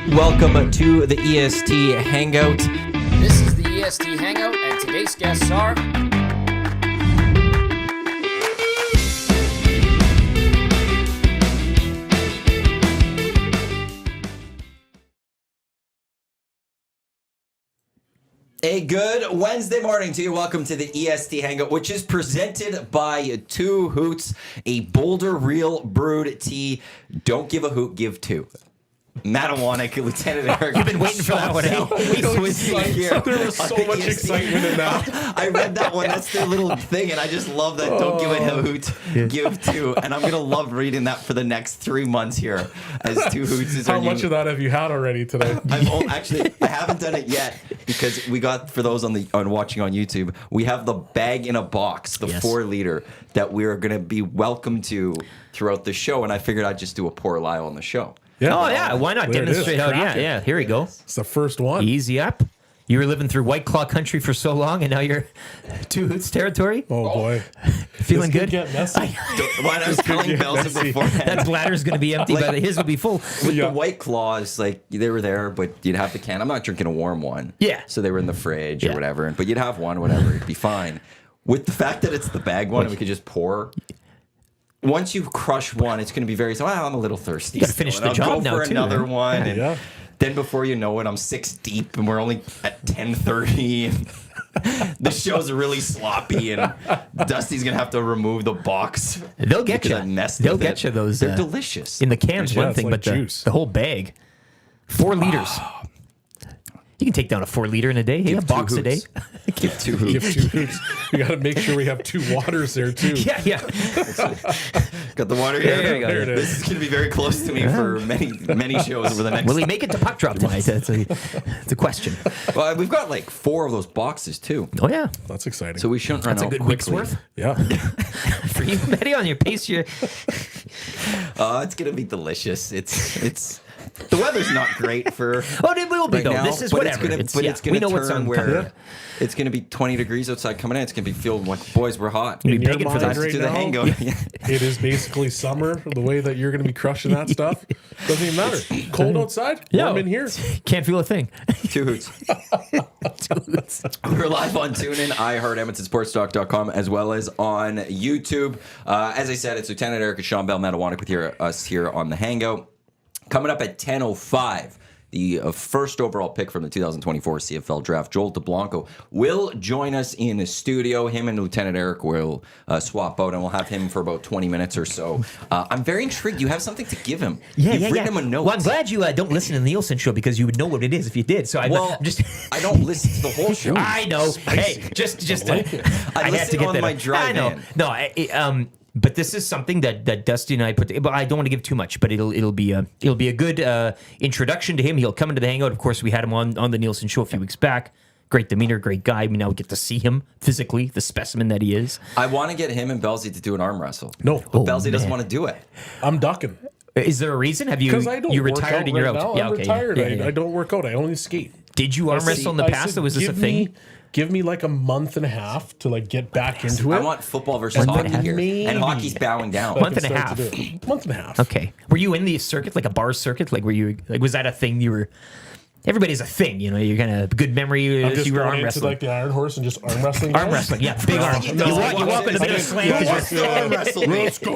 Welcome to the EST Hangout. This is the EST Hangout, and today's guests are... A good Wednesday morning to you. Welcome to the EST Hangout, which is presented by Two Hoots, a Boulder Real Brewed tea. Don't give a hoot, give two. Matt Iwanyk, Lieutenant Eric. You've been waiting for that one, eh? There was so much excitement in that. I read that one. That's their little thing, and I just love that. Don't give a hoot, give two. And I'm going to love reading that for the next 3 months here as Two Hoots is How much of that have you had already today? I haven't done it yet because we got, for those on watching on YouTube, we have the bag in a box, the 4-liter that we're going to be welcome to throughout the show. And I figured I'd just do a pour Lyle on the show. Yeah. Oh, yeah. Why not There it demonstrate is. how? Crack it. Yeah. Here we go. It's the first one. Easy up. You were living through White Claw country for so long, and now you're Two Hoots territory. Oh, boy. Feeling This good? could get messy. When I was telling Bells beforehand, That bladder's going to be empty, but his will be full. with the White Claws, like, they were there, but you'd have the can. I'm not drinking a warm one. Yeah. So they were in the fridge or Yeah. whatever. But you'd have one, whatever. It'd be fine. With the fact that it's the bag one and we could just pour. Once you crush one, it's going to be very, I'm a little thirsty. You gotta finish still, the and I'll job go now, for too, another man. one. And Yeah. then before you know it, I'm 6 deep and we're only at 10:30. And the show's really sloppy and Dusty's going to have to remove the box. They'll get because you. I messed They'll with get it. you those. They're delicious. In the can's Yeah, one it's thing, like but juice. the whole bag. 4 liters. You can take down a 4-liter in a day. Hey, a Two box a day. Hoots. Give Two Hoots. Give 2 hoots. We got to make sure we have 2 waters there, too. Yeah. Got the water here. There you go. There it is. This is going to be very close to me for many shows over the next. Will he make it to puck drop tonight? That's a question. Well, we've got like 4 of those boxes too, Oh, yeah. That's exciting. so we shouldn't run That's a out good week's quickly. worth yeah. for you, Matty, on your pace. It's gonna be delicious. It's the weather's not great for. Oh, it will be, right though. now, This is but whatever. It's Yeah, gonna we know what's turn on where it's gonna be 20 degrees outside coming in. It's gonna be feeling like, boys, we're hot. You'll In be your begging for mind that. right to the now, hangout. it is basically summer, the way that you're going to be crushing that stuff. Doesn't even matter. Cold outside, warm in here. Can't feel a thing. Two Hoots. We're live on TuneIn, iHeart, EdmontonSportsTalk.com, as well as on YouTube. As I said, it's Lieutenant Eric and Shawn Belle, Matt Iwanyk with us here on the Hangout. Coming up at 10:05, the first overall pick from the 2024 CFL Draft, Joel DeBlanco, will join us in the studio. Him and Lieutenant Eric will swap out, and we'll have him for about 20 minutes or so. I'm very intrigued. You have something to give him. You've written him a note. Well, I'm glad you don't listen to the Nielsen show because you would know what it is if you did. So I'm just. I don't listen to the whole show. I know. Hey, just. I had listen to get on that. my drive I know. in. No, but this is something that Dusty and I put. But I don't want to give too much. But it'll be a good introduction to him. He'll come into the Hangout. Of course, we had him on the Nielsen show a few weeks back. Great demeanor, great guy. We now get to see him physically, the specimen that he is. I want to get him and Belsey to do an arm wrestle. No. But Belsey doesn't man. want to do it. I'm ducking. Is there a reason? Have you Because I don't you work retired out and you're right out? now. I'm retired. Yeah. I don't work out. I only skate. Did you arm wrestle in the past? Or was this a thing? Give me like a month and a half to like get back into it. I want football versus Month and a hockey half. here. And hockey's bowing down. Month and a Start to half. do it. Month and a half. Okay. Were you in the circuit, like a bar circuit? Like, was that a thing you were? Everybody's a thing, you know. You're kind of good memory. I'm just You were going arm into wrestling. like the Iron Horse and just arm wrestling. Arm guys. wrestling, yeah, big arm. He You does. walk in a bit of slam. Let's go.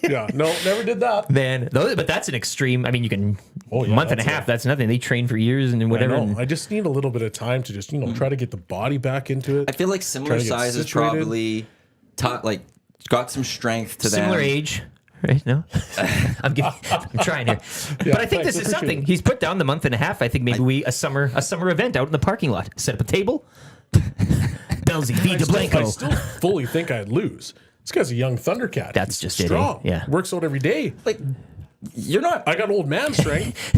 Yeah, no, never did that. Man, but that's an extreme. I mean, you can Oh, yeah, month and a that's half. That's nothing. They train for years and I whatever. know. and- I just need a little bit of time to just try to get the body back into it. I feel like similar Trying to get sizes situated. probably got some strength to them. Similar age, right? No, I'm trying here, but I think thanks. this is Appreciate something it. he's put down the month and a half. I think maybe a summer event out in the parking lot. Set up a table. Belsey v. I deBlanco. still fully think I'd lose. This guy's a young Thundercat. That's He's just it, eh? strong. Yeah. Works out every day. Like, you're not. I got old man strength.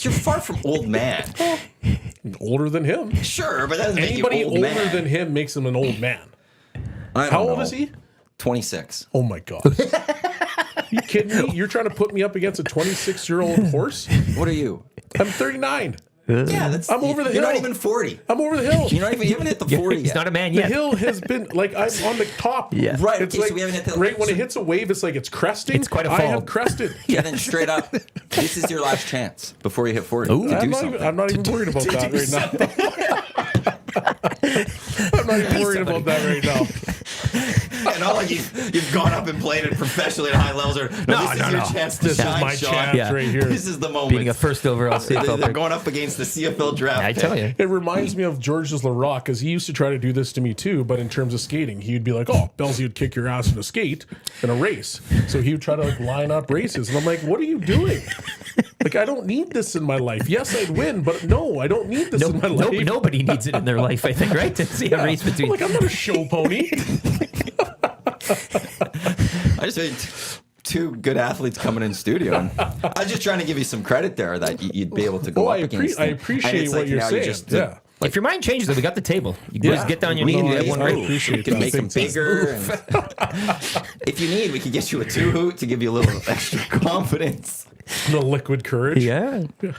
You're far from old man. Older than him. Sure, but that doesn't make Anybody you old older man. than him makes him an old man. I don't How old know. is he? 26. Oh my god. You kidding me? You're trying to put me up against a 26-year-old horse? What are you? I'm 39. Yeah, that's. I'm over the You're hill. not even 40. I'm over the hill. You haven't hit the 40 He's yet. not a man The yet. hill has been like I'm on the top. Yeah. Right, It's okay, like so we haven't hit the- right when so- it hits a wave, it's like it's cresting. It's quite a I fall. have crested. And then straight up, this is your last chance before you hit 40 Ooh. to I'm do not, something. even, I'm not even worried about that right now. I'm not even worried about that right now. And not like you've gone up and played it professionally at high levels. Or this is your chance to This is shine, my Shawn. chance Yeah. right here. This is the moment. Being a first overall CFL They're pick. going up against the CFL draft. I tell you. It reminds me of Georges Larac, because he used to try to do this to me too, but in terms of skating, he'd be like, "Oh, Bellsy would kick your ass in a skate in a race." So he would try to like line up races, and I'm like, "What are you doing? Like, I don't need this in my life. Yes, I'd win, but no, I don't need this in my life." Nobody needs it in their life, I think, right? To see a race between. Like, I'm not a show pony. I just made two good athletes coming in studio. And I was just trying to give you some credit there that you'd be able to go up against. I them. And appreciate it's what like you're now saying. just, Yeah. If your mind changes, then we got the table. You boys get down on your knee and No, do that I one I right. appreciate We can that. make them Thanks. bigger. And if you need, we can get you a 2-hoot to give you a little extra confidence. The liquid courage. Yeah. Yeah,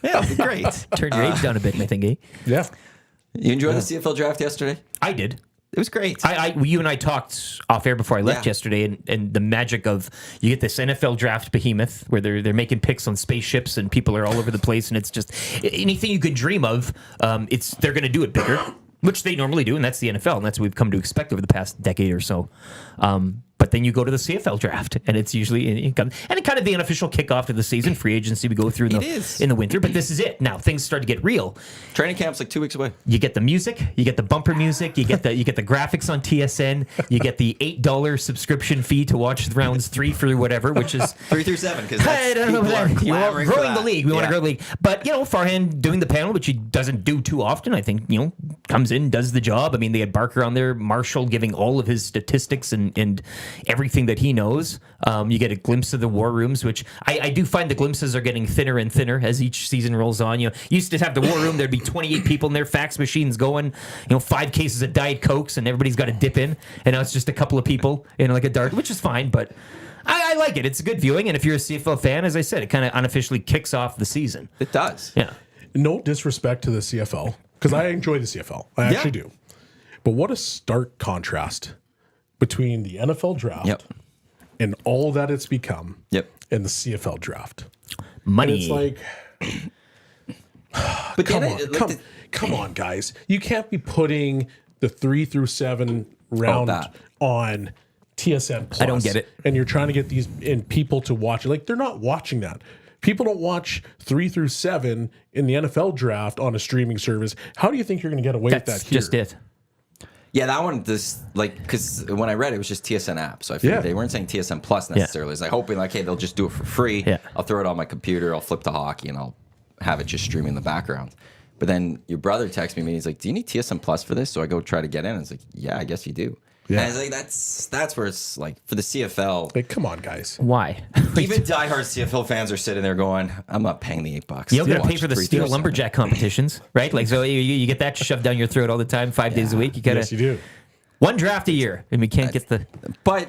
it'd be great. Turn your age down a bit, I think, eh? Yeah. You enjoyed the CFL draft yesterday? I did. It was great. You and I talked off air before I left Yeah. yesterday, and the magic of you get this NFL draft behemoth where they're making picks on spaceships and people are all over the place, and it's just anything you could dream of. They're going to do it bigger, which they normally do, and that's the NFL, and that's what we've come to expect over the past decade or so. But then you go to the CFL draft, and it's usually kind of the unofficial kickoff to the season. Free agency we go through in the winter, but this is it. Now things start to get real. Training camp's like 2 weeks away. You get the music, you get the bumper music, you get the graphics on TSN, you get the $8 subscription fee to watch rounds 3 through whatever, which is 3 through 7, because I don't know. people are clamoring for Growing the that. league. We want to Yeah. grow the league. But, Farhan doing the panel, which he doesn't do too often, I think, comes in, does the job. I mean, they had Barker on there, Marshall giving all of his statistics and everything that he knows. You get a glimpse of the war rooms, which I do find the glimpses are getting thinner and thinner as each season rolls on. You used to have the war room, there'd be 28 people in there, fax machines going, 5 cases of Diet Cokes, and everybody's got to dip in. And now it's just a couple of people in like a dart, which is fine, but I like it. It's a good viewing, and if you're a CFL fan, as I said, it kind of unofficially kicks off the season. It does. Yeah. No disrespect to the CFL, because I enjoy the CFL. I actually do. But what a stark contrast between the NFL draft Yep. and all that it's become Yep. and the CFL draft. Money. And it's like, But come then on, it- like come on, guys. You can't be putting the 3 through 7 round that. on TSN Plus. I don't get it. And you're trying to get these in people to watch it. Like, they're not watching that. People don't watch 3 through 7 in the NFL draft on a streaming service. How do you think you're going to get away with That's that here? just it. Yeah, that one because when I read it was just TSN app, so I figured Yeah. they weren't saying TSN Plus necessarily. I was like hoping hey, they'll just do it for free. Yeah. I'll throw it on my computer, I'll flip to hockey, and I'll have it just stream in the background. But then your brother texted me and he's like, "Do you need TSN Plus for this?" So I go try to get in. And it's like, "Yeah, I guess you do." Yeah. And I was like, "That's where it's like for the CFL." Like, come on, guys. Why? Even diehard CFL fans are sitting there going, "I'm not paying the $8." You don't got to to pay watch for the 3 steel through 7." lumberjack competitions, right? Like, so you get that shoved down your throat all the time, 5 days a week. You got to Yes, you do. one draft a year, and we can't get the. But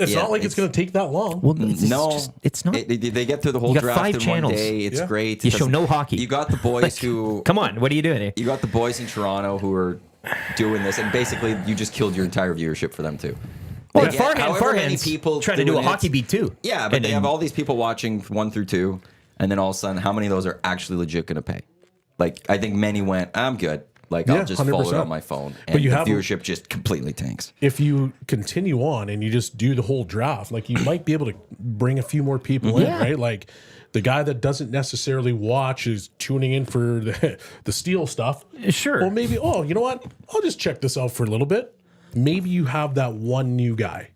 It's Yeah, not like it's going to take that long. Well, it's no, just- it's not. They get through the whole You got draft 5 in channels. one day. It's Yeah. great. You It show doesn't- no hockey. You got the boys who Come on, what are you doing here? You got the boys in Toronto who are doing this, and basically you just killed your entire viewership for them too. Well, They get however many Farhan's people trying to do a doing it. hockey beat too. Yeah, but And- they have and- all these people watching 1 through 2, and then all of a sudden, how many of those are actually legit going to pay? Like, I think many went, "I'm good. Like, Yeah, I'll just follow it 100%. on my phone," and But you the have- viewership just completely tanks. If you continue on and you just do the whole draft, like, you might be able to bring a few more people in, Yeah. right? Like, the guy that doesn't necessarily watch is tuning in for the steel stuff. Sure. Well, maybe, you know what? I'll just check this out for a little bit. Maybe you have that one new guy,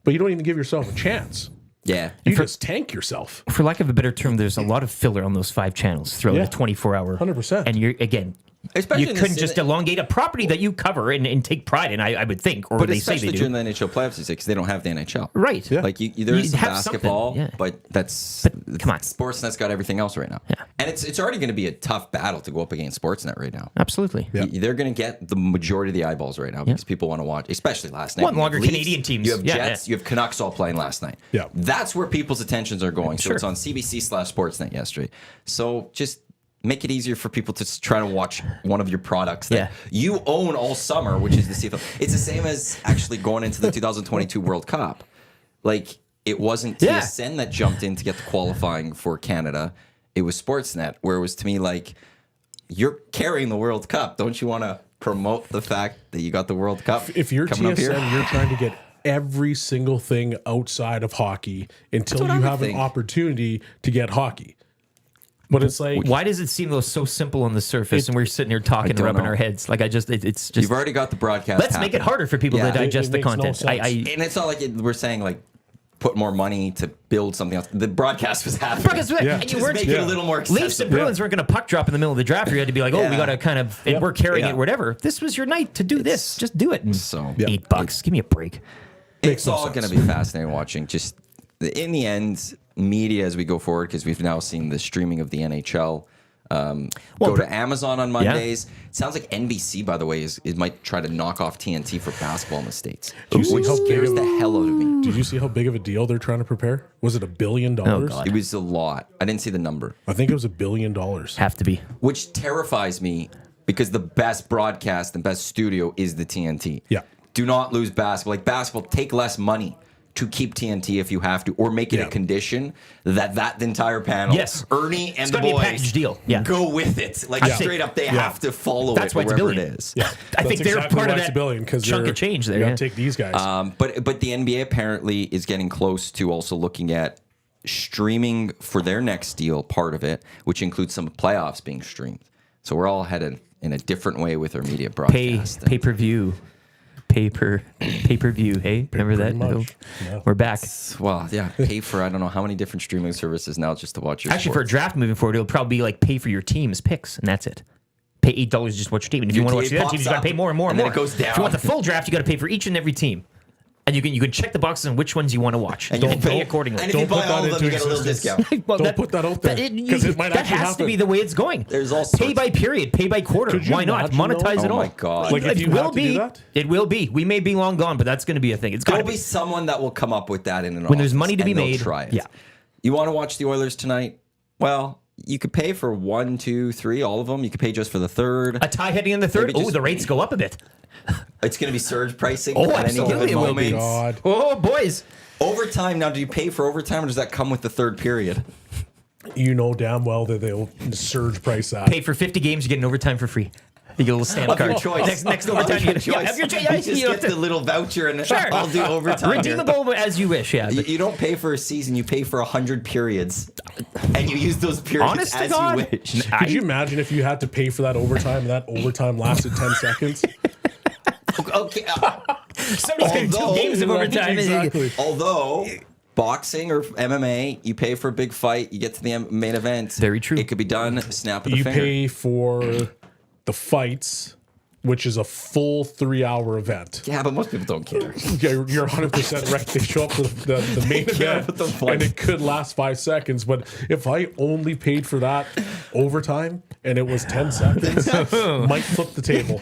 but you don't even give yourself a chance. Yeah, You just tank yourself. For lack of a better term, there's a lot of filler on those 5 channels throughout Yeah. the 24-hour. 100%. And you're again, Especially you in couldn't this- just elongate a property that you cover and take pride in. I would think, or But they say they especially do. during the NHL playoffs, because they don't have the NHL. Right. Yeah. Like there is You'd some have basketball, something, yeah. but that's come on. Sportsnet's got everything else right now. Yeah. And it's already going to be a tough battle to go up against Sportsnet right now. Absolutely. They're going to get the majority of the eyeballs right now because people want to watch, especially last night. One You have longer Leafs, Canadian teams. You have Yeah, Jets, you have Canucks all playing last night. Yeah. That's where people's attentions are going. So Sure. it's on CBC/Sportsnet yesterday. So just make it easier for people to try to watch one of your products that you own all summer, which is the CFL. It's the same as actually going into the 2022 World Cup. Like, it wasn't TSN that jumped in to get the qualifying for Canada. It was Sportsnet, where it was to me like, you're carrying the World Cup. Don't you want to promote the fact that you got the World Cup? If you're coming up here? TSN, you're trying to get every single thing outside of hockey until That's what you I would have think. an opportunity to get hockey. But it's like, Why does it seem though so simple on the surface, and we're sitting here talking and don't rubbing know. our heads? Like it's just. You've already got the broadcast. Let's make it harder for people Yeah. to digest It the makes no content. sense. And it's not like we're saying like put more money to build something else. The broadcast was happening. And you Just weren't make it a little more accessible. Leafs and Bruins weren't going to puck drop in the middle of the draft. You had to be like, oh, we Yeah. got to kind of, and we're carrying Yeah. it, whatever. This was your night to do this. Just do it. And So- $8. Give me a break. It's no all sense. going to be fascinating watching. Just in the end, media as we go forward, because we've now seen the streaming of the NHL. Go to Amazon on Mondays. It sounds like NBC, by the way, it might try to knock off TNT for basketball in the States, you see which how big scares of- the hell out of me. did you see how big of a deal they're trying to prepare? Was it $1 billion? God. It was a lot. I didn't see the number, I think it was $1 billion. Have to be. which terrifies me because the best broadcast and best studio is the TNT. Yeah. Do not lose basketball. Like basketball, take less money to keep TNT if you have to, or make it a condition that the entire panel, Yes. Ernie and It's the gotta be a boys, package deal. Yeah. go with it. Like straight up, they have to follow That's it why it's a wherever billion. it is. Yeah, I think they're part why of it's that $1 billion, 'cause chunk they're- of change there. You Yeah. gotta take these guys. But the NBA apparently is getting close to also looking at streaming for their next deal, part of it, which includes some playoffs being streamed. So we're all headed in a different way with our media broadcast. Pay-per-view. Pay-per-view, hey? Remember that? much. Yeah. We're back. Well, yeah, pay for I don't know how many different streaming services now just to watch your Actually, for a sports. draft moving forward, it'll probably be like pay for your team's picks, and that's it. Pay $8 just to watch your team. And if you Your want to watch team the other pops teams, you got to up, pay more and more and and then more. it goes If you want the down. full draft, you got to pay for each and every team. And you can check the boxes on which ones you want to watch. And And you you can pay pay accordingly. And if you Don't put buy that all of them, into you get a little existence. discount. Well, Don't put that out there, 'cause it might that actually has to be happen. the way it's going. There's all pay sorts- by period, pay by quarter. Could you Why not imagine, monetize though? it Oh all? my God. Like, if it you will had to be. do that? It will be. We may be long gone, but that's going to be a thing. It's got to There'll be someone that will come up with that in an When there's office, money to be and they'll made, Try it. yeah. You want to watch the Oilers tonight? Well, you could pay for 1, 2, 3, all of them. You could pay just for the third. a tie heading in the third. Maybe Oh, just- the rates go up a bit. It's going to be surge pricing Oh, at any absolutely given it will moment. be. God. Oh, boys. Overtime now. Do you pay for overtime, or does that come with the third period? You know damn well that they'll surge price that. Pay for 50 games, you get an overtime for free. You get a little stamp Of card. your choice. Next Of overtime, you your get choice. have your choice. You just You get have to- the little voucher, and Sure. I'll do overtime. here. redeemable as you wish. Yeah. You don't pay for a season. You pay for 100 periods, and you use those periods Honest to as God? you wish. Could you imagine if you had to pay for that overtime and that overtime lasted 10 seconds? Okay. Somebody's getting 2 Although- games of overtime. Exactly. Although boxing or MMA, you pay for a big fight, you get to the main event. Very true. It could be done. Snap of the You finger. pay for the fights, which is a full 3-hour event. Yeah, but most people don't care. Yeah, you're 100% right. They show up for the main Yeah, event, but the point- and it could last 5 seconds. But if I only paid for that overtime and it was 10 seconds, might flip the table.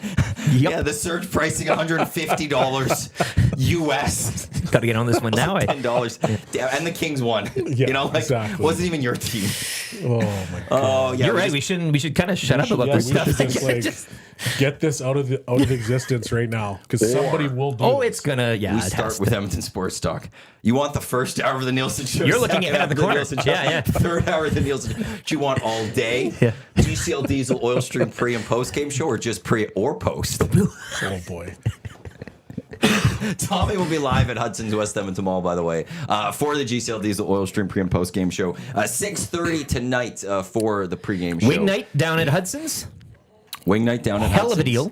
Yeah, the surge pricing $150 US. Got to get on this one now. $10. Damn, and the Kings won. Yeah, you know, like exactly. wasn't even your team. Oh my god! Oh yeah, You're we right. just- We should kind of shut up about Yeah, this we stuff. should just, like, get this out of existence right now, because somebody will do. Oh, this. it's gonna. Yeah. We it start has with to. Edmonton Sports Talk. You want the first hour of the Nielsen Show? You're looking second ahead hour of the corner. Nielsen Show, Yeah, yeah. Third hour of the Nielsen Show. Do you want all day? Yeah. GCL Diesel Oil Stream pre and post game show, or just pre or post? Oh boy! Tommy will be live at Hudson's West Edmonton Mall, by the way, for the GCL Diesel Oil Stream pre and post game show. 6:30 tonight for the pregame show. Wing night down at Hudson's. Wing night down at Hell of a Hudson's.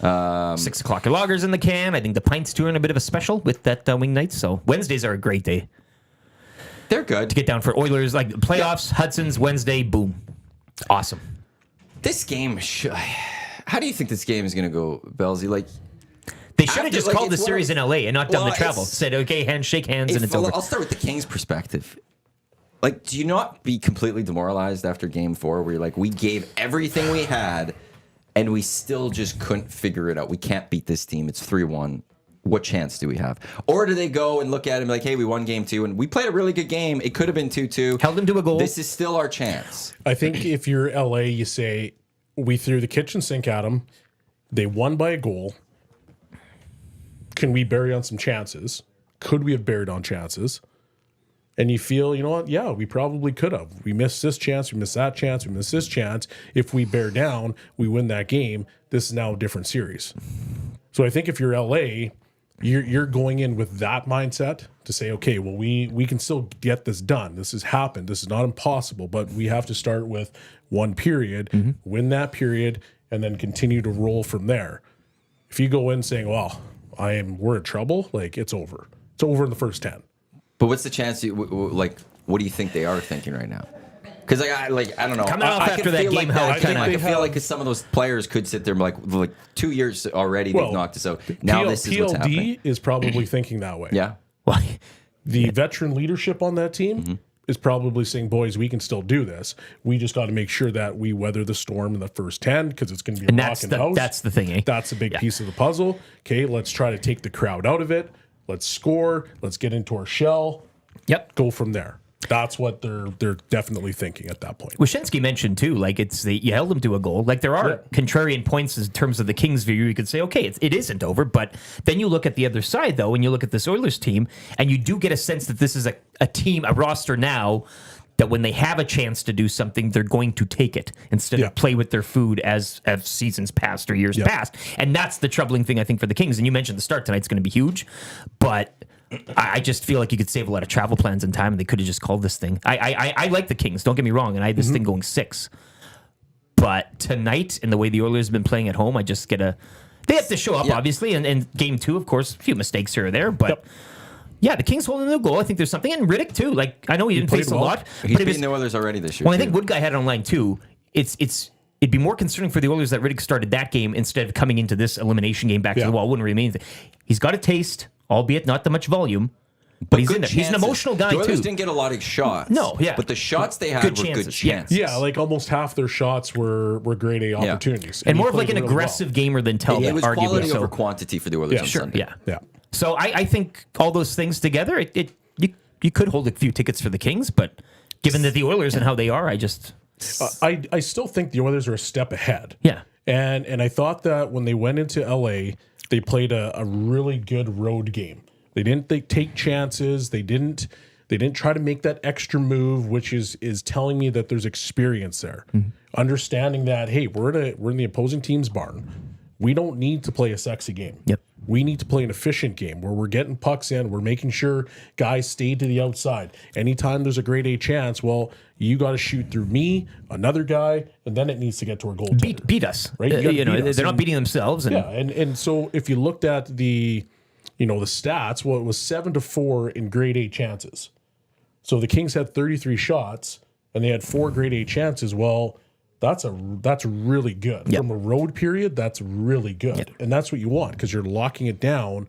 deal. 6 o'clock lagers in the can. I think the Pints doing a bit of a special with that wing night. So Wednesdays are a great day They're good. to get down for Oilers. Like playoffs, Hudson's Wednesday, boom, awesome. This game, How do you think this game is going to go, Bellsy? Like, They should have After, just like, called the it's one series of- in LA and not done Well, the travel. it's- Said, okay, shake hands, and it's over. I'll start with the Kings' perspective. Like, do you not be completely demoralized after Game 4, where you're like, we gave everything we had, and we still just couldn't figure it out? We can't beat this team. It's 3-1. What chance do we have? Or do they go and look at it and be like, hey, we won Game 2, and we played a really good game. It could have been 2-2. Held them to a goal. This is still our chance. I think if you're LA, you say, we threw the kitchen sink at them. They won by a goal. Can we bury on some chances? Could we have buried on chances? And you feel, you know what? Yeah, we probably could have. We missed this chance. We missed that chance. We missed this chance. If we bear down, we win that game. This is now a different series. So I think if you're LA, you're going in with that mindset to say, okay, well, we can still get this done. This has happened. This is not impossible, but we have to start with one period, win that period, and then continue to roll from there. If you go in saying, well, we're in trouble, like, it's over. It's over in the first 10. But what's the chance? Like, what do you think they are thinking right now? Because I don't know. Coming off I after can that feel game, like how that. it kinda- I can feel have- like some of those players could sit there and be like 2 years already they've knocked us out. Now this is what's happening. PLD is probably thinking that way. Yeah. Why? The veteran leadership on that team is probably saying, boys, we can still do this. We just got to make sure that we weather the storm in the first 10 because it's going to be a And rocking house. that's the thing, eh? That's a big piece of the puzzle. Okay, let's try to take the crowd out of it. Let's score. Let's get into our shell. Yep. Go from there. That's what they're definitely thinking at that point. Wyshynski mentioned too, like you held them to a goal. Like there are contrarian points in terms of the Kings' view. You could say, okay, it isn't over, but then you look at the other side though, and you look at this Oilers team, and you do get a sense that this is a team, a roster now that when they have a chance to do something, they're going to take it instead of play with their food as seasons passed or years passed. And that's the troubling thing I think for the Kings. And you mentioned the start tonight's going to be huge, but I just feel like you could save a lot of travel plans and time, and they could have just called this thing. I like the Kings, don't get me wrong, and I had this thing going 6. But tonight, and the way the Oilers have been playing at home, I just get they have to show up, obviously, and Game 2, of course, a few mistakes here or there, but yeah, the Kings holding the goal. I think there's something. And Riddick, too. Like, I know he didn't played face a well. lot, He's but beating the Oilers already this year. well, I too. think Wood Guy had it online, too. It'd be more concerning for the Oilers that Riddick started that game instead of coming into this elimination game back to the wall. Wouldn't really mean anything. He's got a taste, albeit not that much volume. But he's good in there. He's an chances. emotional guy, The Oilers too. didn't get a lot of shots. No, yeah. But the shots they had Good were good chances, yeah. chances. Yeah, like almost half their shots were grade A opportunities. And he more of like played an really aggressive gamer than Tell, It was arguably. quality So, over quantity for the Oilers on Sunday. yeah. well. Yeah. So I think all those things together, you could hold a few tickets for the Kings, but given that the Oilers and how they are, I just... I still think the Oilers are a step ahead. Yeah. And I thought that when they went into LA, they played a really good road game. They take chances. They didn't try to make that extra move, which is telling me that there's experience there. Understanding that, hey, we're in the opposing team's barn. We don't need to play a sexy game. Yep. We need to play an efficient game where we're getting pucks in. We're making sure guys stay to the outside. Anytime there's a grade A chance, well, you got to shoot through me, another guy, and then it needs to get to our goaltender. Beat us. Right? You gotta beat us. They're not beating themselves. And Yeah, and so if you looked at the stats, well, it was 7-4 in grade A chances. So the Kings had 33 shots and they had 4 grade A chances. Well, that's really good. From a road period, that's really good. And that's what you want because you're locking it down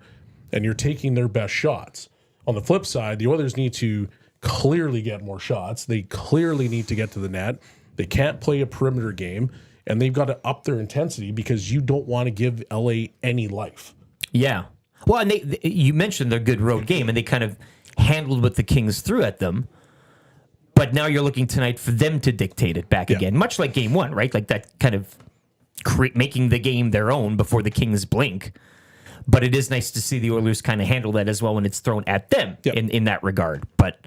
and you're taking their best shots. On the flip side, the Oilers need to clearly get more shots. They clearly need to get to the net. They can't play a perimeter game, and they've got to up their intensity because you don't want to give LA any life. Yeah. Well, and you mentioned their good road game, and they kind of handled what the Kings threw at them. But now you're looking tonight for them to dictate it back again, much like Game 1, right? Like that kind of making the game their own before the Kings blink. But it is nice to see the Oilers kind of handle that as well when it's thrown at them in that regard. But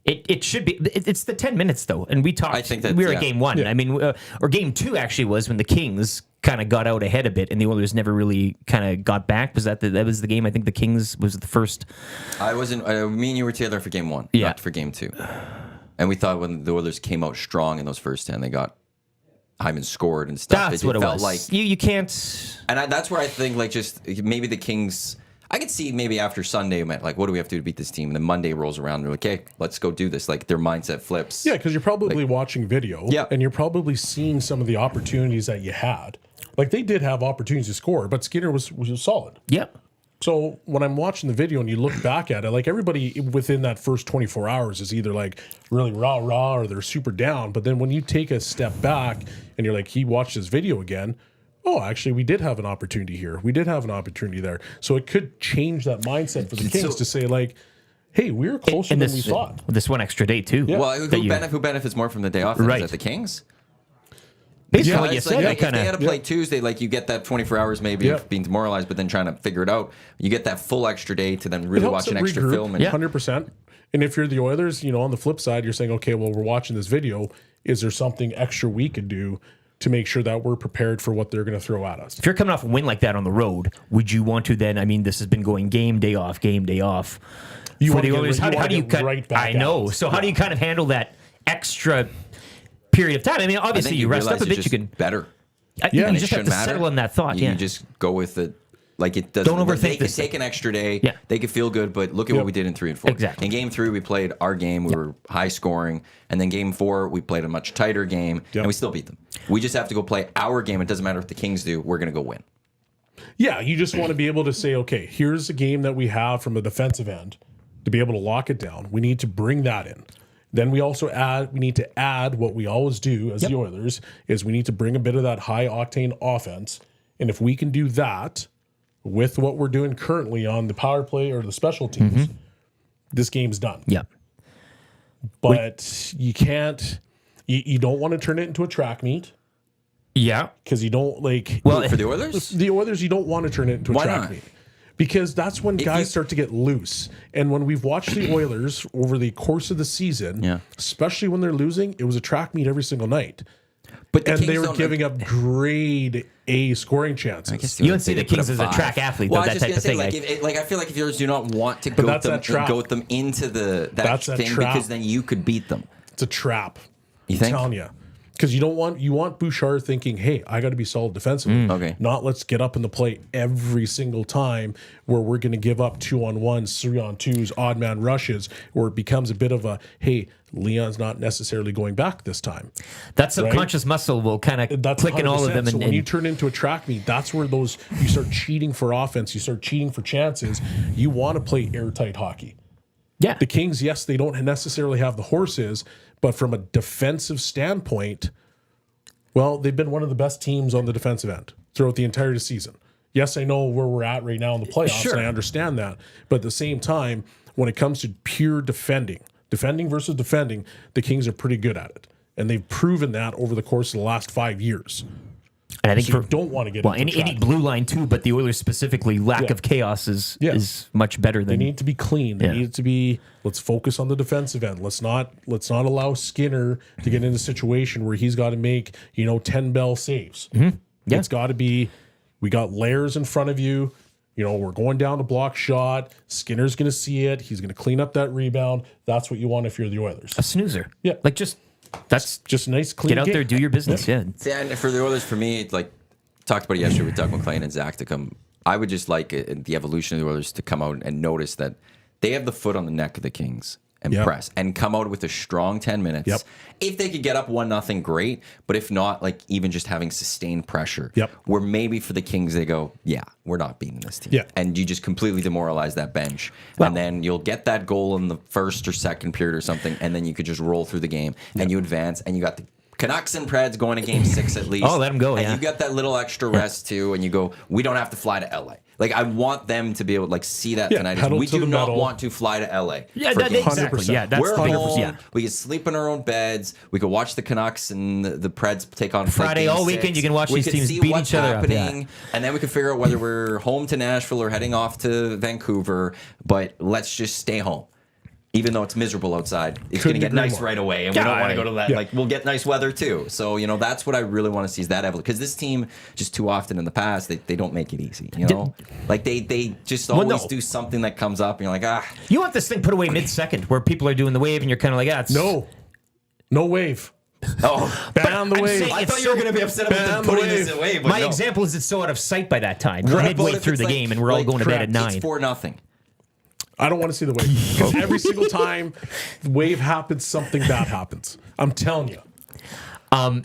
it should be. It's the 10 minutes, though. And we talked. I think that we were at Game 1. Yeah. I mean, or Game 2 actually was when the Kings kind of got out ahead a bit, and the Oilers never really kind of got back. Was that was the game? I think the Kings was the first. I wasn't. Me and you were together for Game 1, not for Game 2. And we thought when the Oilers came out strong in those first 10, they got Hyman scored and stuff. That's what it felt was. like You can't. And that's where I think, like, just maybe the Kings. I could see maybe after Sunday, like, what do we have to do to beat this team? And then Monday rolls around, and they're like, okay, let's go do this. Like, their mindset flips. Yeah, because you're probably watching video, Yeah. and you're probably seeing some of the opportunities that you had. Like, they did have opportunities to score, but Skinner was solid. Yep. So when I'm watching the video and you look back at it, like everybody within that first 24 hours is either like really rah or they're super down. But then when you take a step back and you're like, he watched this video again. Oh, actually, we did have an opportunity here. We did have an opportunity there. So it could change that mindset for the Kings to say like, hey, we were closer than we thought. This one extra day too. Yeah. Well, who benefits more from the day off? Is that the Kings? Basically, Yeah, what you it's said, like, kind if they had of. to play Tuesday, like you get that 24 hours maybe of being demoralized, but then trying to figure it out. You get that full extra day to then really watch an extra film. And 100%. And if you're the Oilers, on the flip side, you're saying, okay, well, we're watching this video. Is there something extra we could do to make sure that we're prepared for what they're going to throw at us? If you're coming off a win like that on the road, would you want to then? I mean, this has been going game day off for the Oilers. How do you cut? Right back I know. out. So how do you kind of handle that extra period of time? I mean, obviously you rest up a bit. You can better. You And it just have shouldn't to matter. settle on that thought. You just go with it. Like it doesn't. Don't overthink They could this take an extra day. Yeah. They could feel good, but look at what we did in 3 and 4. Exactly. In game 3, we played our game. We were high scoring, and then game 4, we played a much tighter game, and we still beat them. We just have to go play our game. It doesn't matter what the Kings do. We're going to go win. Yeah, you just want to be able to say, okay, here's a game that we have from a defensive end to be able to lock it down. We need to bring that in. Then we need to add what we always do as the Oilers is we need to bring a bit of that high octane offense. And if we can do that with what we're doing currently on the power play or the special teams, this game's done. Yeah. But you can't, you don't want to turn it into a track meet. Yeah. Because you don't like. Well, For the Oilers? The Oilers, you don't want to turn it into a Why track not? meet. Because that's when guys start to get loose. And when we've watched the Oilers over the course of the season, especially when they're losing, it was a track meet every single night. But the And Kings they were don't- giving up grade A scoring chances. You don't see the Kings as a track athlete, Well, though, I that was just type gonna of say, thing. like I feel like if yours do not want to goat that's them, that trap. goat them into that That's that thing trap. because then you could beat them. It's a trap. You I'm think? telling you. Because you want Bouchard thinking, hey, I got to be solid defensively. Okay. Not let's get up in the play every single time where we're going to give up 2-on-1s, 3-on-2s, odd man rushes, where it becomes a bit of a, hey, Leon's not necessarily going back this time. That subconscious muscle will kind of That's click in all of 100%. them. So when you turn into a track meet, that's where you start cheating for offense. You start cheating for chances. You want to play airtight hockey. yeah. The Kings, yes, they don't necessarily have the horses, but from a defensive standpoint, well, they've been one of the best teams on the defensive end throughout the entire season. Yes, I know where we're at right now in the playoffs, Sure. and I understand that. But at the same time, when it comes to pure defending versus defending, the Kings are pretty good at it. And they've proven that over the course of the last 5 years. And I think So you don't want to get into any track. blue line too, but the Oilers specifically, lack of chaos is much better They than. need to be clean. They Yeah. need to be. Let's focus on the defensive end. Let's not allow Skinner to get in a situation where he's got to make 10 Belle saves. Yeah. It's got to be. We got layers in front of you. We're going down a block shot. Skinner's going to see it. He's going to clean up that rebound. That's what you want if you're the Oilers. a snoozer. Yeah. Like that's Just a nice clean. get out game. there, do your business. Yeah. Yeah, and for the Oilers, for me, like talked about it yesterday with Doug McLean and Zach to come. I would just like the evolution of the Oilers to come out and notice that they have the foot on the neck of the Kings and press and come out with a strong 10 minutes. Yep. If they could get up 1-0, great. But if not, like even just having sustained pressure. Yep. Where maybe for the Kings they go, yeah, we're not beating this team. Yeah. And you just completely demoralize that bench. And then you'll get that goal in the first or second period or something, and then you could just roll through the game and you advance and you got the Canucks and Preds going to game 6 at least. Oh, let 'em go, And yeah. you got that little extra rest too, and you go, we don't have to fly to LA. Like I want them to be able to see that tonight. pedal We to do the not metal. want to fly to LA. Yeah, for that, games. exactly. 100%. Yeah, that's We're the big home. yeah. We can sleep in our own beds. We can watch the Canucks and the Preds take on Friday game all weekend, 6. you can watch we these can teams see beat what's each other up, yeah. happening, and then we can figure out whether we're home to Nashville or heading off to Vancouver. But let's just stay home. Even though it's miserable outside, it's going to Couldn't get agree nice more. right away, and Yeah, we don't want to I- go to that. yeah. Like we'll get nice weather too. So that's what I really want to see is that evolution. Because this team, just too often in the past, they don't make it easy. Like they just Well, always no. do something that comes up, and you're like, You want this thing put away mid-second where people are doing the wave and you're kind of like, it's No wave. Oh, Ban the I'm wave. saying I it's thought you were going to be upset about Ban them the putting wave. this away. But My no. example is it's so out of sight by that time. What We're about midway if through it's the like- game, and we're all like going to bed at crap, 9. It's 4-0. I don't want to see the wave because every single time the wave happens, something bad happens. I'm telling you.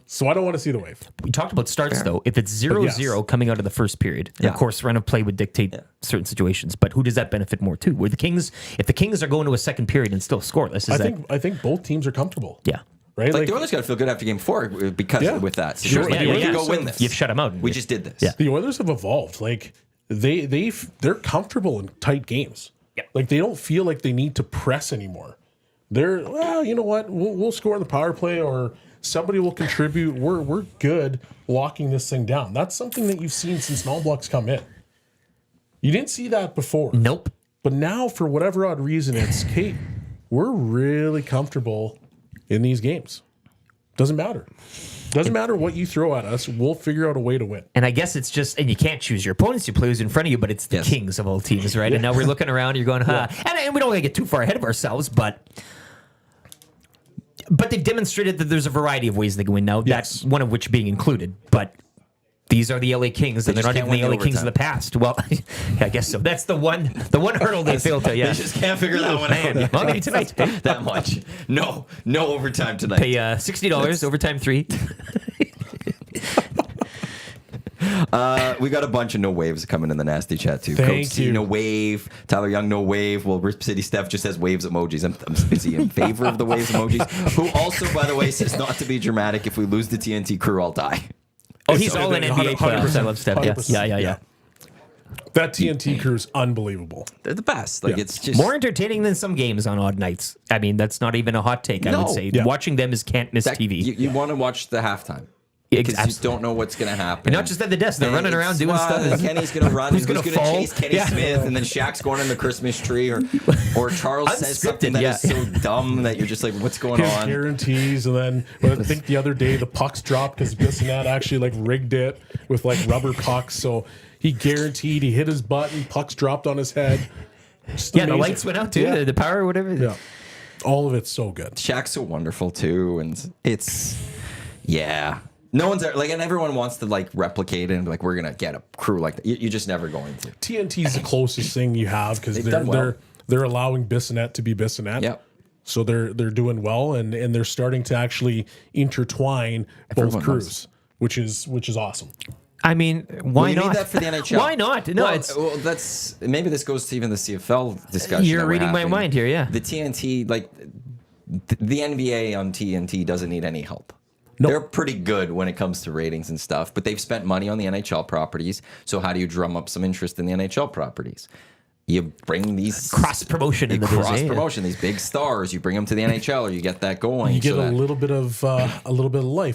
So I don't want to see the wave. We talked about starts, though. If it's 0-0 coming out of the first period, and of Yeah. course, run of play would dictate certain situations, but who does that benefit more too? Where the Kings, if the Kings are going to a second period and still scoreless, I think both teams are comfortable. yeah. Right? Like the Oilers got to feel good after Game 4 because Yeah. with that. Sure, Like, yeah, we yeah, can yeah. go win this. You've shut them out. We just did this. Yeah. The Oilers have evolved. Like they're comfortable in tight games. Yeah. Like they don't feel like they need to press anymore. They're you know what? We'll score on the power play or somebody will contribute. We're good locking this thing down. That's something that you've seen since Malblock's come in. You didn't see that before. Nope. But now, for whatever odd reason, it's Kate. We're really comfortable in these games. Doesn't matter. Doesn't matter what you throw at us. We'll figure out a way to win. And I guess it's just, and you can't choose your opponents, you play who's in front of you, but it's the Yes. Kings of all teams, right? And now we're looking around, you're going, huh. And we don't want to get too far ahead of ourselves, but they've demonstrated that there's a variety of ways they can win now, Yes. that's one of which being included. But these are the LA Kings, and they're just not can't even the win LA Kings of overtime. the past. Well, I guess so. That's the one hurdle they failed to, yeah. They just can't figure that one out. Well, maybe tonight. that much. No overtime tonight. Pay $60, overtime 3. We got a bunch of no waves coming in the nasty chat too. Thank Coach C, you. no wave. Tyler Young, no wave. Well, Rip City Steph just says waves emojis. Is he in favor of the waves emojis? Who also, by the way, says not to be dramatic. If we lose the TNT crew, I'll die. Oh, he's all in NBA 100%. playoffs. I love Steph. 100%. Yeah. That TNT crew is unbelievable. They're the best. Like Yeah. it's just More entertaining than some games on odd nights. I mean, that's not even a hot take, I No. would say. Yeah. Watching them is can't miss that, TV. You want to watch the halftime. Yeah, Because you absolutely. don't know what's going to happen. And not just at the desk, they're running around doing stuff. Kenny's going to run. Who's Who's gonna going to fall? chase Kenny Yeah. Smith? And then Shaq's going in the Christmas tree. Or Charles says something Unscripted, that is so dumb that you're just like, what's going His on? guarantees, and then I think the other day the pucks dropped because Bissonnette actually like rigged it with like rubber pucks, so he guaranteed he hit his button, pucks dropped on his head. Just Yeah, the amazing. lights went out too, Yeah. the power or whatever. Yeah, all of it's so good. Shaq's so wonderful too, and it's no one's like, and everyone wants to like replicate it and be like, we're gonna get a crew like that. You're just never going to. TNT's the closest thing you have because They've they're done well. they're allowing Bissonnette to be Bissonnette. Yep. So they're doing well, and they're starting to actually intertwine both Everyone crews, which is awesome. I mean, why You not? need that for the NHL. Why not? No, it's that's maybe this goes to even the CFL discussion. You're that we're reading my having. mind here, yeah. The TNT, like the NBA on TNT, doesn't need any help. No. They're pretty good when it comes to ratings and stuff, but they've spent money on the NHL properties. So how do you drum up some interest in the NHL properties? You bring these cross promotion in the cross business. promotion, these big stars. You bring them to the NHL, or you get that going. You get so a that- little bit of life,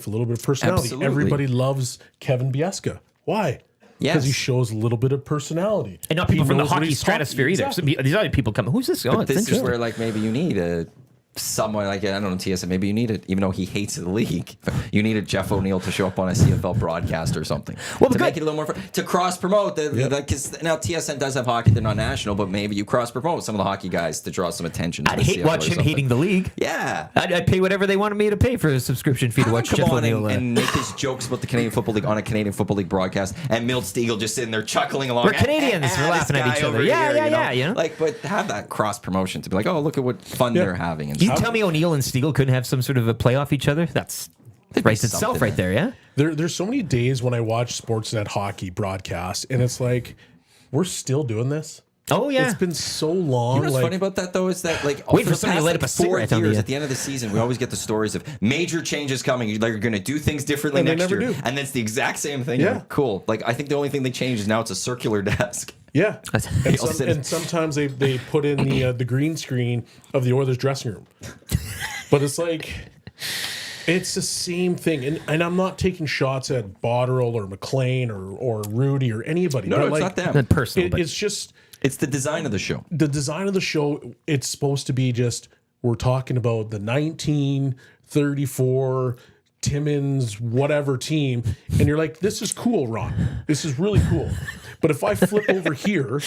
a little bit of personality. Absolutely. Everybody loves Kevin Biesca. Why? Yes. Because he shows a little bit of personality. And not people He from the knows what hockey he's stratosphere talking- either. Exactly. So these other people come. Who's this? Oh, But it's this is interesting. where like maybe you need someone like, I don't know, TSN, maybe you need it, even though he hates the league, you need a Jeff O'Neill to show up on a CFL broadcast or something. Well, to good. make it a little more fun, to cross promote. Because now TSN does have hockey, they're not national, but maybe you cross promote some of the hockey guys to draw some attention. To I'd the hate CFL or watch him something. hating the league. Yeah. I'd pay whatever they wanted me to pay for a subscription fee to watch Come Jeff on O'Neill. and make his jokes about the Canadian Football League on a Canadian Football League broadcast, and Milt Stiegel just sitting there chuckling along. We're Canadians, we're this laughing at guy each other. over Yeah, here, yeah, you know? Like, but have that cross promotion to be like, oh, look at what fun they're having. And you stuff. tell me O'Neill and Stiegel couldn't have some sort of a playoff each other? That's writes itself something right there, yeah? There's so many days when I watch Sportsnet hockey broadcast, and it's like, we're still doing this. Oh, yeah. It's been so long. You know what's like, funny about that though is that like Wait for for the somebody to past, light up a 4 cigarette on years the- at the end of the season, we always get the stories of major changes coming. Like, you're going to do things differently And they next never year, do. and then it's the exact same thing. Yeah. You're like, cool. Like I think the only thing they changed is now it's a circular desk. Yeah, They all sit- and sometimes they put in the green screen of the Oilers dressing room, but it's like it's the same thing. And I'm not taking shots at Botterill or McLean or Rudy or anybody. No, but it's like, not them. Not personal, but It's just It's the design of the show. the design of the show. It's supposed to be just we're talking about the 1934 Timmins whatever team, and you're like, this is cool, Ron. This is really cool. But if I flip over here,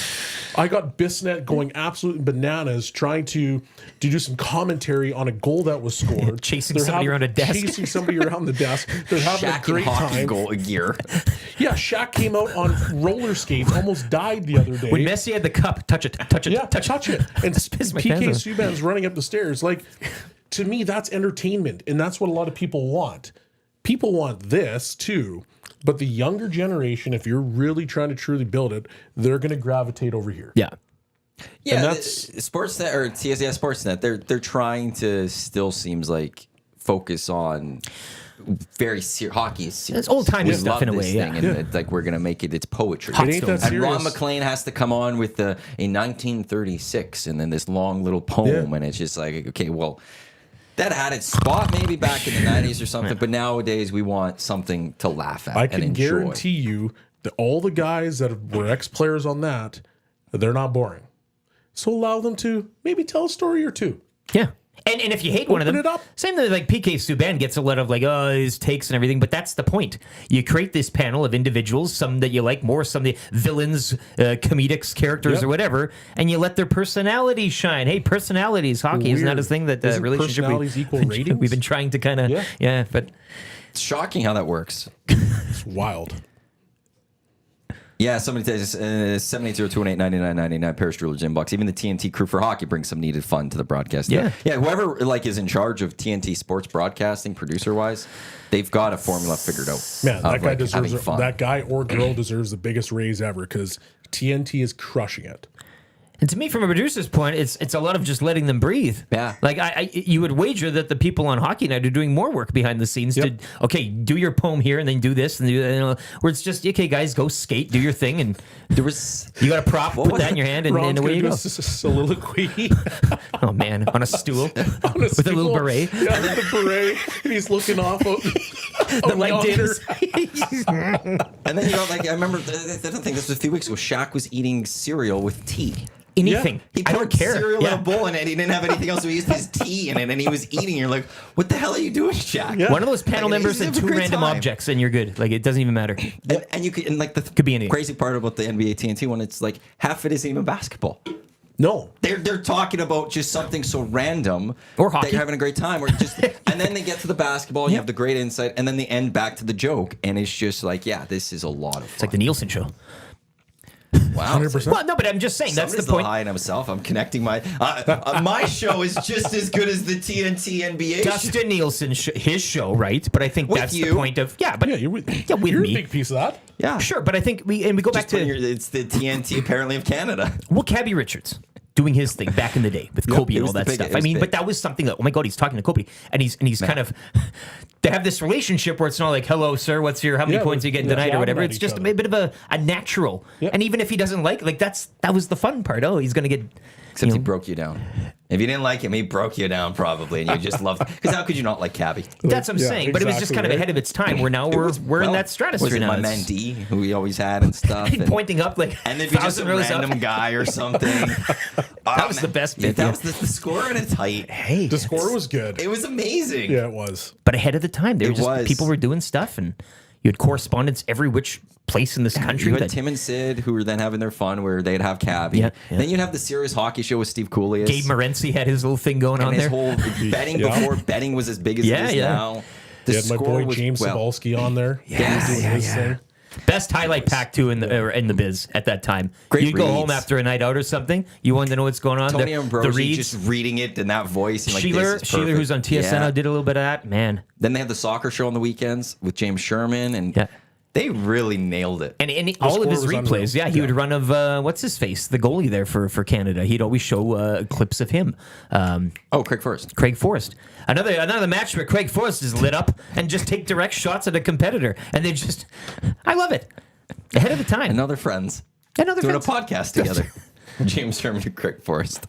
I got Bissonnette going absolutely bananas, trying to do some commentary on a goal that was scored. Chasing somebody around a desk. Chasing somebody around the desk. They're having Shaq a great in hockey time. goal gear. Yeah, Shaq came out on roller skates, almost died the other day. When Messi had the cup, touch it. Yeah, touch it. And pissed my PK pants off. Subban's running up the stairs. Like, to me, that's entertainment. And that's what a lot of people want. People want this too. But the younger generation, if you're really trying to truly build it, they're going to gravitate over here. Yeah. Yeah, And that's Sportsnet or CSS Sportsnet. They're trying to still seems like focus on very hockey. Is serious. It's old-timey We stuff love in a this way, thing, yeah. and it's like we're gonna make it's poetry. Hot It ain't that Stone. And Ron serious. McLean has to come on with a 1936 and then this long little poem, Yeah. and it's just like, okay, well, that had its spot maybe back in the 90s or something, but nowadays we want something to laugh at I and can enjoy. guarantee you that all the guys that were ex-players on that, they're not boring. So allow them to maybe tell a story or two. Yeah. And if you hate one of them, Open it up. same thing like PK Subban gets a lot of like, his takes and everything, but that's the point. You create this panel of individuals, some that you like more, some the villains, comedics, characters, Yep. or whatever, and you let their personality shine. Hey, personalities, hockey, isn't that Weird. a thing that Isn't relationship personalities equal ratings? we've been trying to kind of, Yeah. but It's shocking how that works. It's wild. Yeah, somebody says 780-218-9999 Paris Drillers inbox. Even the TNT crew for hockey brings some needed fun to the broadcast. Yeah. Yeah, whoever like is in charge of TNT sports broadcasting, producer wise, they've got a formula figured out. Man, of, that guy like, deserves having fun. that guy or girl deserves the biggest raise ever because TNT is crushing it. And to me, from a producer's point, it's a lot of just letting them breathe. Yeah. Like you would wager that the people on Hockey Night are doing more work behind the scenes Yep. to, okay, do your poem here and then do this and do that, where it's just, okay, guys, go skate, do your thing, and There was you got a prop, put that in your hand, and Ron's away gonna you do go. a soliloquy Oh man, on a stool on with a little stool. beret. Yeah, with the beret, and he's looking off of The leg yonder. dips. and then you know, like I remember I don't think this was a few weeks ago. Shaq was eating cereal with tea. Anything. He I put don't care. cereal Yeah. in a bowl in it. He didn't have anything else, so he used his tea in it, and he was eating. You're like, what the hell are you doing, Shaq? Yeah. One of those panel Like, members he's and having a two great random time. objects, and you're good. Like, it doesn't even matter. And you could, and like the Could be anything. crazy part about the NBA TNT one, it's like half it isn't even basketball. No, They're talking about just something so random Or that hockey. you're having a great time, or just and then they get to the basketball, and you have the great insight, and then they end back to the joke, and it's just like, yeah, this is a lot of fun. It's like the Nielsen show. Wow, 100%. Well, no, but I'm just saying, that's the Somebody's point. lying to himself. I'm connecting my my show is just as good as the TNT NBA show. Dustin Nielsen, his show, right? But I think With that's the you. point of, but yeah, you're with, with you're me. a big piece of that. Yeah, Sure, but I think we go back Just putting to it's the TNT apparently of Canada. Cabby Richards doing his thing back in the day with Kobe it and was all the that big- stuff. it I was mean, big. but that was something that, oh my God, he's talking to Kobe, and he's kind of, they have this relationship where it's not like, hello, sir, how many Yeah, points are you getting they're tonight or jabbing whatever. at It's each just other. a bit of a natural. Yep. And even if he doesn't like that was the fun part. Oh, he's going to get, Except he broke you down. If you didn't like him, he broke you down probably, and you just loved. Because how could you not like Cabby? that's what I'm Yeah, saying. But it was just exactly, kind of right? ahead of its time. Where now we're in that stratosphere was it now. my man D, who we always had and stuff. And, Pointing up like and there'd be just a 1,000 rows up. random guy or something. That was the best bit, That yeah. was the score in its height. Hey, The score was good. It was amazing. Yeah, it was. but ahead of the time, they were It just was. people were doing stuff, and you had correspondence every which place in this country. You had that- Tim and Sid, who were then having their fun, where they'd have Cabby. Yeah, yeah. Then you'd have the serious hockey show with Steve Cooley. Gabe Morency had his little thing going and on his there. whole betting Yeah. before betting was as big as Yeah, it is yeah. now. The They had my score boy was James Cebulski on there. Yeah, He was doing his thing. Best highlight pack too in the biz at that time. Great You'd go home reads. after a night out or something. You wanted to know what's going on. Tony the Ambrosi reads. just reading it in that voice. And like, Sheeler, this is perfect. who's on TSN, Yeah. did a little bit of that. Man, Then they had the soccer show on the weekends with James Sherman, and Yeah. they really nailed it. and all of score his was replays. unreal. Yeah, he would run of what's his face, the goalie there for Canada. He'd always show clips of him. Craig Forrest. Craig Forrest. Another match where Craig Forrest is lit up and just take direct shots at a competitor, and they just, I love it. Ahead of the time. Another friends. Another Doing friends. a podcast together. James Sherman and Craig Forrest.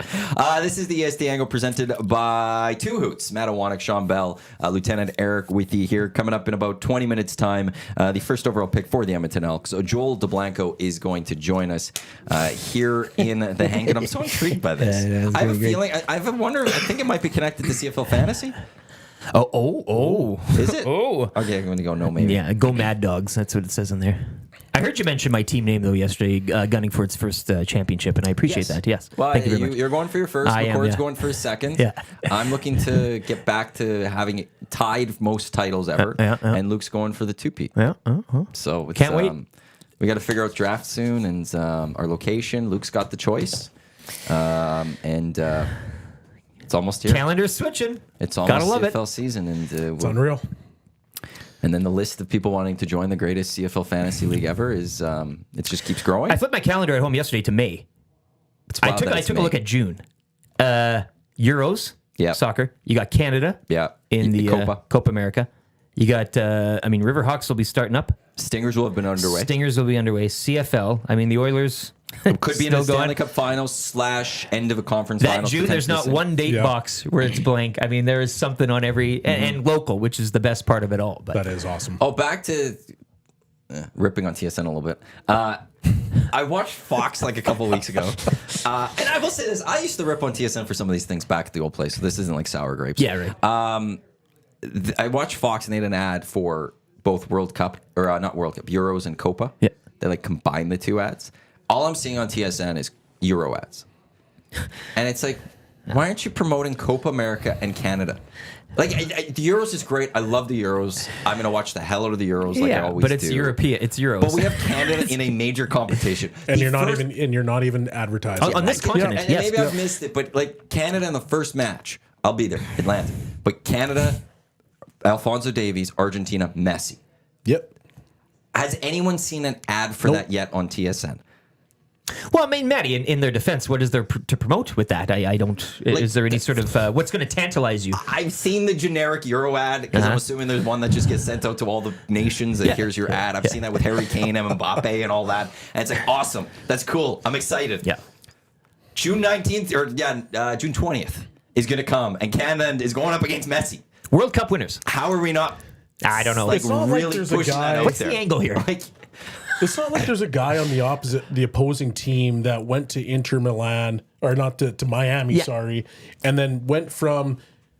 This is the EST Angle presented by two Hoots. Matt Iwanyk, Shawn Belle, Lieutenant Eric with you here. Coming up in about 20 minutes' time, the first overall pick for the Edmonton Elks. So Joel DeBlanco is going to join us here in the Hangout. I'm so intrigued by this. Yeah, it's I have a gonna be feeling, I have a wonder, I think it might be connected to CFL Fantasy. Oh. Is it? Oh. Okay, I'm going to go no maybe. Yeah, go Mad Dogs. That's what it says in there. I heard you mention my team name though yesterday, gunning for its first championship, and I appreciate that. Yes, Well, thank you very much. you're going for your first. I am, McCord's yeah. going for his second. Yeah. I'm looking to get back to having tied most titles ever. Yeah. And Luke's going for the two-peat. Yeah, So it's, Can't wait. We got to figure out draft soon and our location. Luke's got the choice. And it's almost here. calendar's switching. It's almost Gotta love CFL it. season. And It's unreal. and then the list of people wanting to join the greatest CFL fantasy league ever is it just keeps growing. I flipped my calendar at home yesterday to May. It's I wild took that a it's look May. at June. Euros, Yeah. soccer. You got Canada, Yeah. in the Copa. America. You got, Riverhawks will be starting up. Stingers will have been underway. Stingers will be underway. CFL. The Oilers Could be in still the Stanley going. Cup Finals / end of a conference That finals. June, there's not potentially one date Yeah. box where it's blank. There is something on every and local, which is the best part of it all. But That is awesome. Oh, back to ripping on TSN a little bit. I watched Fox like a couple weeks ago. And I will say this. I used to rip on TSN for some of these things back at the old place. So this isn't like sour grapes. yeah, right. I watched Fox and they had an ad for both World Cup, or not World Cup, Euros and Copa. Yeah. They like combined the two ads. All I'm seeing on TSN is Euro ads. And it's like, why aren't you promoting Copa America and Canada? Like, the Euros is great. I love the Euros. I'm going to watch the hell out of the Euros like I always but it's do. European. It's Euros. But we have Canada in a major competition. And The you're not even advertising. on this it. continent. And Yes. maybe I've missed it, but like Canada in the first match, I'll be there, Atlanta. But Canada, Alphonso Davies, Argentina, Messi. Yep. Has anyone seen an ad for that yet on TSN? Well, Matty, in their defense, what is there to promote with that? I don't. Is there any sort of what's going to tantalize you? I've seen the generic Euro ad because I'm assuming there's one that just gets sent out to all the nations. That here's your ad. I've seen that with Harry Kane and Mbappe and all that. And it's like, awesome. That's cool. I'm excited. Yeah. June 19th, June 20th is going to come, and Canada is going up against Messi. World Cup winners. How are we not? I don't know. Like, It's not like really there's a pushing guy- that out What's there. the angle here? Like, It's not like there's a guy on the opposing team that went to Inter Milan, or not to Miami, sorry, and then went from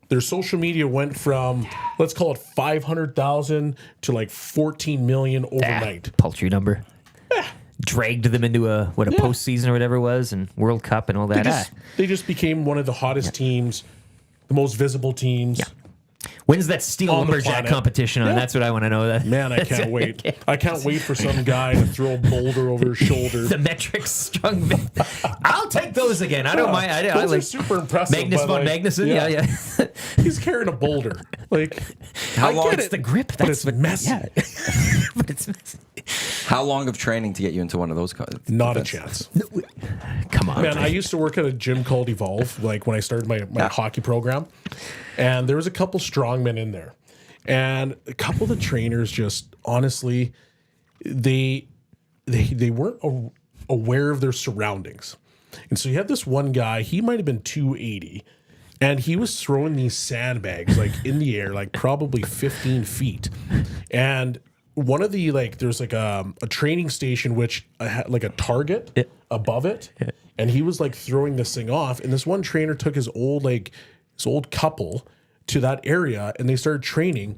their social media went from, let's call it 500,000 to like 14 million overnight. Paltry number. Dragged them into a postseason or whatever it was, and World Cup and all that. They just became one of the hottest teams, the most visible teams. Yeah. When's that steel On the lumberjack planet. competition on? Yeah. That's what I want to know. That Man, I can't wait. I can't wait for some guy to throw a boulder over his shoulder. the metrics strong. I'll take those again. I don't mind. I Those like are super impressive. Magnus but, von like, Magnuson. Yeah. He's carrying a boulder. Like, How I long get is it, the grip? but That's it's messy. Yeah. But it's messy. how long of training to get you into one of those? Not a events? chance. Come on, Man, I used to work at a gym called Evolve, like when I started my hockey program, and there was a couple strongmen in there, and a couple of the trainers just honestly, they weren't aware of their surroundings, and so you have this one guy. He might have been 280, and he was throwing these sandbags like in the air, like probably 15 feet, and one of the there's like a training station which had like a target above it, and he was like throwing this thing off, and this one trainer took his old couple to that area, and they started training,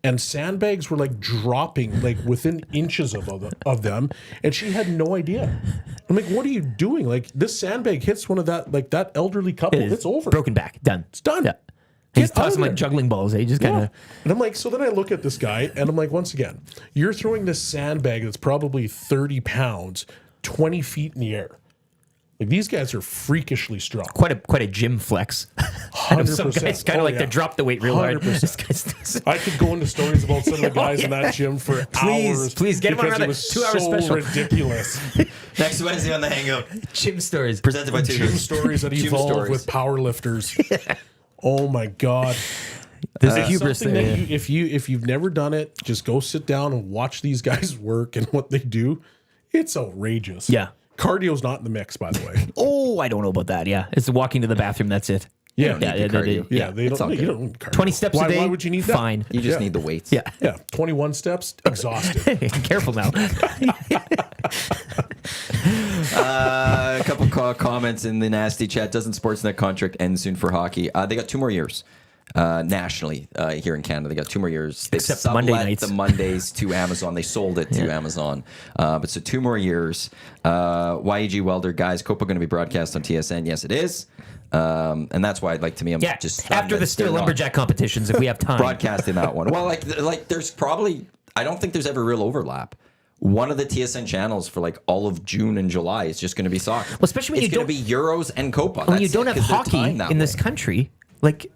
and sandbags were like dropping like within inches of them, and she had no idea. I'm like, what are you doing? Like, this sandbag hits one of that elderly couple, it's over. Broken back. Done. It's done. Yeah. He's Get out of tossing like there. juggling balls. He just kind Yeah. of. And I'm like, so then I look at this guy and I'm like, once again, you're throwing this sandbag that's probably 30 pounds, 20 feet in the air. Like, these guys are freakishly strong. Quite a gym flex. I know some 100%. guys kind of Oh, like yeah. to drop the weight real hard. 100%. This guy's- I could go into stories about some of the guys in that gym for hours. Please, get him on because another it was 2 hour so special. ridiculous. Next Wednesday on the Hangout, Gym stories. presented by Gym Two. stories that Gym evolve stories. with power lifters. Oh my God. There's a hubris Something there. that if you've never done it, just go sit down and watch these guys work and what they do. It's outrageous. Yeah. Cardio's not in the mix, by the way. Oh, I don't know about that. Yeah, it's walking to the bathroom. That's it. Yeah. Yeah, need the cardio. Yeah, they it's all don't. You good. don't need cardio. 20 steps why, a day. Why would you need that? Fine. You just Yeah. need the weights. Yeah. Yeah, 21 steps, exhausted. Careful now. A couple comments in the nasty chat. Doesn't Sportsnet contract end soon for hockey? They got 2 more years. nationally here in Canada. They got 2 more years. They Except sublet Monday nights. the Mondays to Amazon. They sold it to Amazon. But so 2 more years. YEG Welder, guys, Copa going to be broadcast on TSN. Yes, it is. And that's why I'd like to me. I'm just stunned after the that Steel they're not Lumberjack competitions, if we have time. broadcasting that one. Well, like there's probably, I don't think there's ever real overlap. One of the TSN channels for like all of June and July is just going to be soccer. Well, especially when it's you going to be Euros and Copa. when you That's don't it, have 'cause they're hockey timed that in this way. country, like,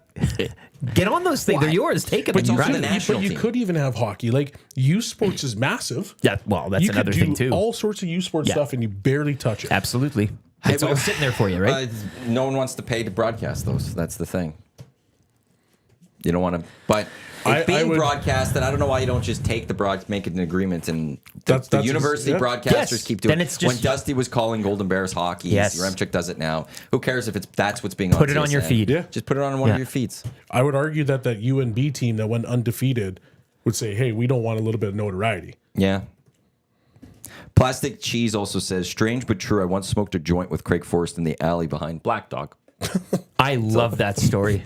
get on those things. Why? They're yours. Take them. But and you run could- them. national But you team. could even have hockey. Like U Sports is massive. Yeah, well, that's You another could do thing too. all sorts of U Sports stuff, and you barely touch it. Absolutely. It's all sitting there for you, right? No one wants to pay to broadcast those. That's the thing. You don't want to, but I it's being would- broadcasted. I don't know why you don't just take the make it an agreement and That's the university yeah. broadcasters Yes, keep doing. then it's just- when Dusty was calling Golden Bears hockey, Yes. Remchuk does it now. Who cares if that's what's being Put it on your TSN? feed. Yeah. Just put it on one of Yeah. your feeds. I would argue that UNB team that went undefeated would say, "Hey, we don't want a little bit of notoriety." Yeah. Plastic Cheese also says, strange but true. I once smoked a joint with Craig Forrest in the alley behind Black Dog. I love that story.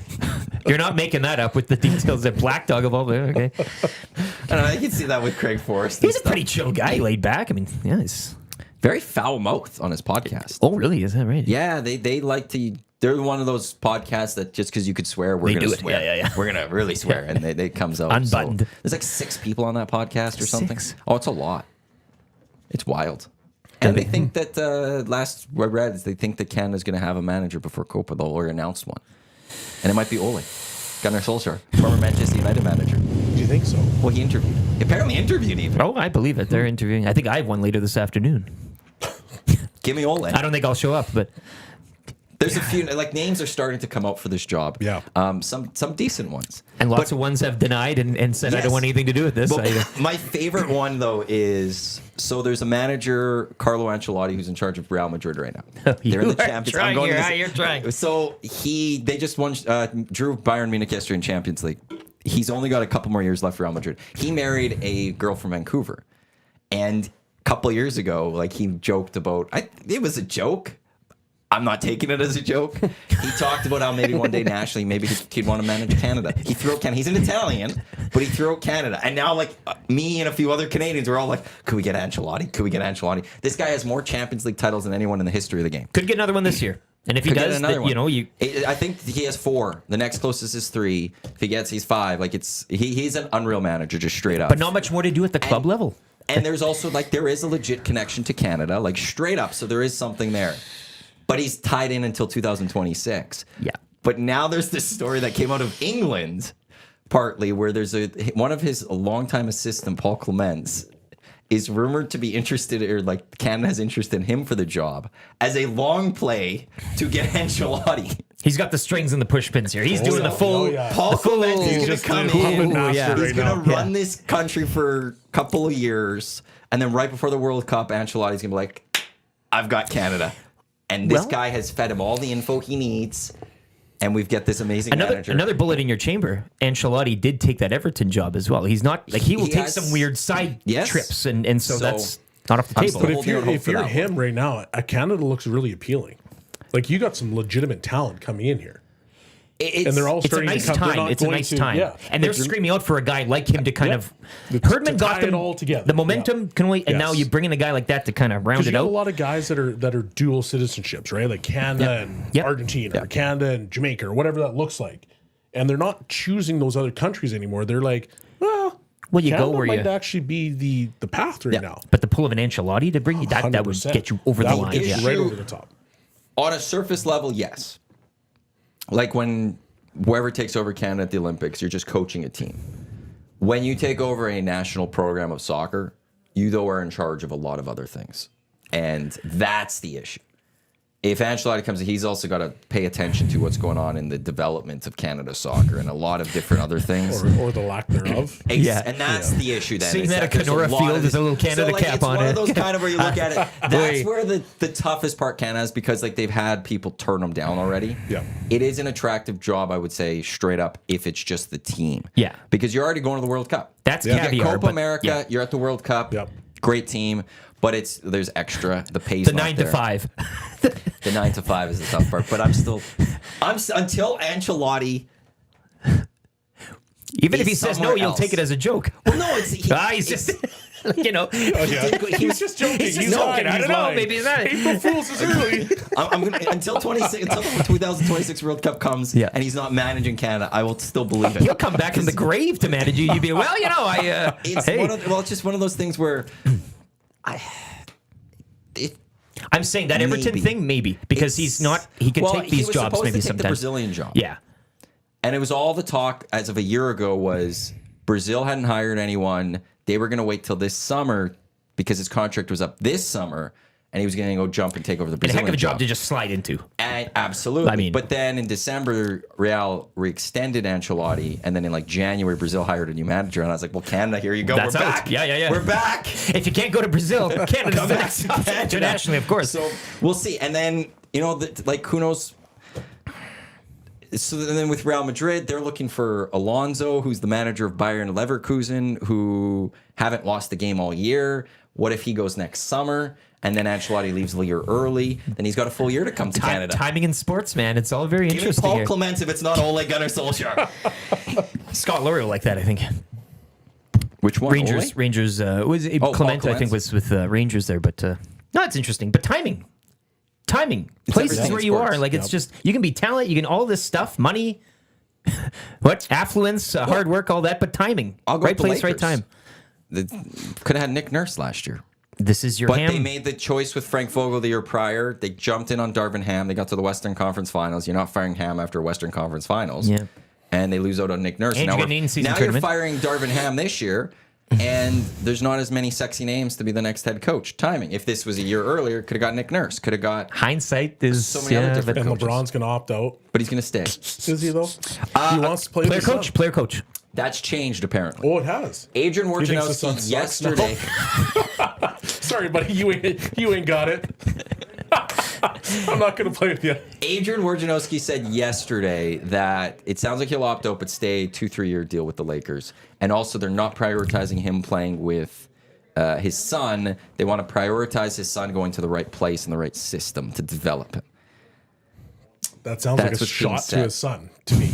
You're not making that up with the details that Black Dog of all the okay. I don't know. I can see that with Craig Forrest. He's a pretty chill guy, laid back. I mean, yeah, he's very foul mouthed on his podcast. oh really? Is that right? Yeah, they like to. They're one of those podcasts that just because you could swear, we're They gonna do it. swear. Yeah. We're gonna really swear, and it comes out Unbuttoned. So, there's like 6 people on that podcast or something. 6? Oh, it's a lot. It's wild. And they think that last I read is they think that Canada's going to have a manager before Copa. They'll already announced one, and it might be Ole Gunnar Solskjaer, former Manchester United manager. Do you think so? Well, he interviewed. He apparently interviewed even. Oh, I believe it. They're interviewing. I think I have one later this afternoon. Give me Ole. I don't think I'll show up, but There's a few like names are starting to come out for this job. Yeah. Some decent ones. and lots of ones have denied and said I Yes. don't want anything to do with this. But my favorite one though is so there's a manager Carlo Ancelotti who's in charge of Real Madrid right now. They're in the You are Champions. trying, to you're trying. So they just won drew Bayern Munich yesterday in Champions League. He's only got a couple more years left for Real Madrid. He married a girl from Vancouver, and a couple of years ago, like he joked about it was a joke. I'm not taking it as a joke. He talked about how maybe one day nationally, maybe he'd want to manage Canada. He threw out Canada. He's an Italian, but he threw out Canada. And now, like, me and a few other Canadians are all like, could we get Ancelotti? Could we get Ancelotti? This guy has more Champions League titles than anyone in the history of the game. could get another one this year. And if he Could get does, another then, one. you know, you I think he has 4. The next closest is 3. If he gets, he's 5. Like, he's an unreal manager, just straight up. but not much more to do at the club level. And there's also, like, there is a legit connection to Canada, like, straight up. So there is something there. But he's tied in until 2026. Yeah. But now there's this story that came out of England, partly, where there's one of his longtime assistant, Paul Clements, is rumored to be interested, or like Canada has interest in him for the job as a long play to get Ancelotti. He's got the strings and the push pins here. He's doing the full. yeah. Paul Clements is He's going just to come the puppet in. master yeah. He's right going now. to run this country for a couple of years, and then right before the World Cup, Ancelotti's going to be like, "I've got Canada." And this Well- guy has fed him all the info he needs, and we've got this amazing manager. Another bullet in your chamber. Ancelotti did take that Everton job as well. He's not like he will He take has- some weird side Yes. trips, and so So, that's not off the I'm table. still But holding out hope if for you're that him right now, Canada looks really appealing. Like you got some legitimate talent coming in here, and they're all It's a starting nice to come. they're time. not It's a going nice to- time. Yeah. And they're Like, screaming out for a guy like him to kind Yeah. of. To Herdman tie got them it all together. The momentum can wait, and now Yes. you bring in a guy like that to kind of round Because you it got a out. lot of guys that are dual citizenships, right? Like Canada and Yep. Argentina, or Canada and Jamaica, or whatever that looks like. And they're not choosing those other countries anymore. They're like, well, Well, you Canada go where might you. actually be the path right now. But the pull of an Ancelotti to bring you that would 100%. get you over That the would line. get you Yeah. right over the top. On a surface level, yes. Like when whoever takes over Canada at the Olympics, you're just coaching a team. When you take over a national program of soccer, you though are in charge of a lot of other things. And that's the issue. If Ancelotti comes in, he's also got to pay attention to what's going on in the development of Canada soccer and a lot of different other things. Or the lack thereof. Yeah. And that's the issue then. Seeing is that at there's Kenora lot Field of with this- a little Canada cap it's on one it. of those kind of where you look at it. That's Boy. where the toughest part Canada is because like they've had people turn them down already. Yeah. It is an attractive job, I would say, straight up, if it's just the team. Yeah. Because you're already going to the World Cup. That's You get caviar. Copa but America, yeah. you're at the World Cup. Yep. Great team. But there's extra. The pay's The not 9 there. to 5. The 9 to 5 is the tough part. But until Ancelotti Even if he He's says no, somewhere you'll else. take it as a joke. Well, no, it's He's just, you know. Oh, yeah. He's just joking. He's just lying. joking. I He's don't know. lying. Maybe he's not. April Fool's is early. I'm gonna until the 2026 World Cup comes, Yeah. and he's not managing Canada. I will still believe it. He'll come back from the grave to manage you. You'd be, well, you know, It's hey. it's just one of those things where I'm saying that Everton Maybe. thing, maybe, because he can take these he was jobs supposed maybe to take sometimes. the Brazilian job. Yeah. And it was all the talk as of a year ago was Brazil hadn't hired anyone. They were going to wait till this summer because his contract was up this summer, and he was going to go jump and take over the And a Brazilian heck of a job to just slide into. And absolutely. I mean- but then in December, Real re-extended Ancelotti, and then in like January, Brazil hired a new manager, and I was like, "Well, Canada, here you go. That's We're out. back. Yeah. We're back." If you can't go to Brazil, Canada's Come back to Canada. internationally, of course. So we'll see. And then, like, who knows? So then with Real Madrid, they're looking for Alonso, who's the manager of Bayern Leverkusen, who haven't lost a game all year. What if he goes next summer? And then Ancelotti leaves a year early. Then he's got a full year to come to Canada. Timing in sports, man. It's all very Even interesting Paul here. Clements if it's not Ole Gunnar Solskjaer. Scott Laurie will like that, I think. Which one? Rangers. Ole? Rangers. Was it Paul Clement? I think Clements. was with Rangers there, but no, it's interesting. But timing, places everything where in you sports. are, like it's just you can be talent, you can all this stuff, money, what affluence, hard work, all that, but timing, I'll go right with the place, right Lakers. time. They could have had Nick Nurse last year. This is your But ham. they made the choice with Frank Vogel the year prior. They jumped in on Darvin Ham. They got to the Western Conference Finals. You're not firing Ham after Western Conference Finals. Yeah. And they lose out on Nick Nurse. And now you get an in-season now tournament. you're firing Darvin Ham this year, and there's not as many sexy names to be the next head coach. Timing. If this was a year earlier, could have got Nick Nurse. Could have got... Hindsight is So many other different And coaches. LeBron's going to opt out. But he's going to stay. Is he, though? He wants to play player with his coach, son. player coach. That's changed, apparently. Oh, it has. Adrian He thinks his son Wojnarowski sucks now. yesterday... Sorry, buddy. You ain't got it. I'm not going to play with you. Adrian Wojnarowski said yesterday that it sounds like he'll opt out but stay 2-3 year deal with the Lakers. And also they're not prioritizing him playing with his son. They want to prioritize his son going to the right place and the right system to develop him. That sounds That's like a what's being shot said. to his son, to me.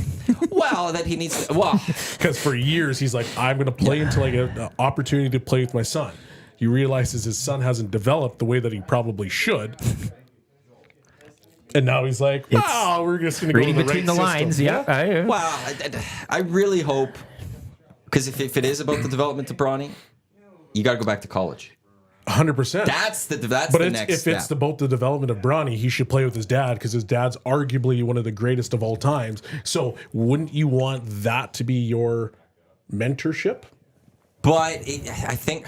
Well, that he needs to, well, Because for years, he's like, I'm going to play until I get an opportunity to play with my son. He realizes his son hasn't developed the way that he probably should. And now he's like, wow, we're just going to go Reading to the between right the lines, system. yeah. well, I really hope, because if it is about the development of Bronny, you got to go back to college. 100%. That's But the next if step. it's about the development of Bronny, he should play with his dad because his dad's arguably one of the greatest of all times. So wouldn't you want that to be your mentorship? But I think...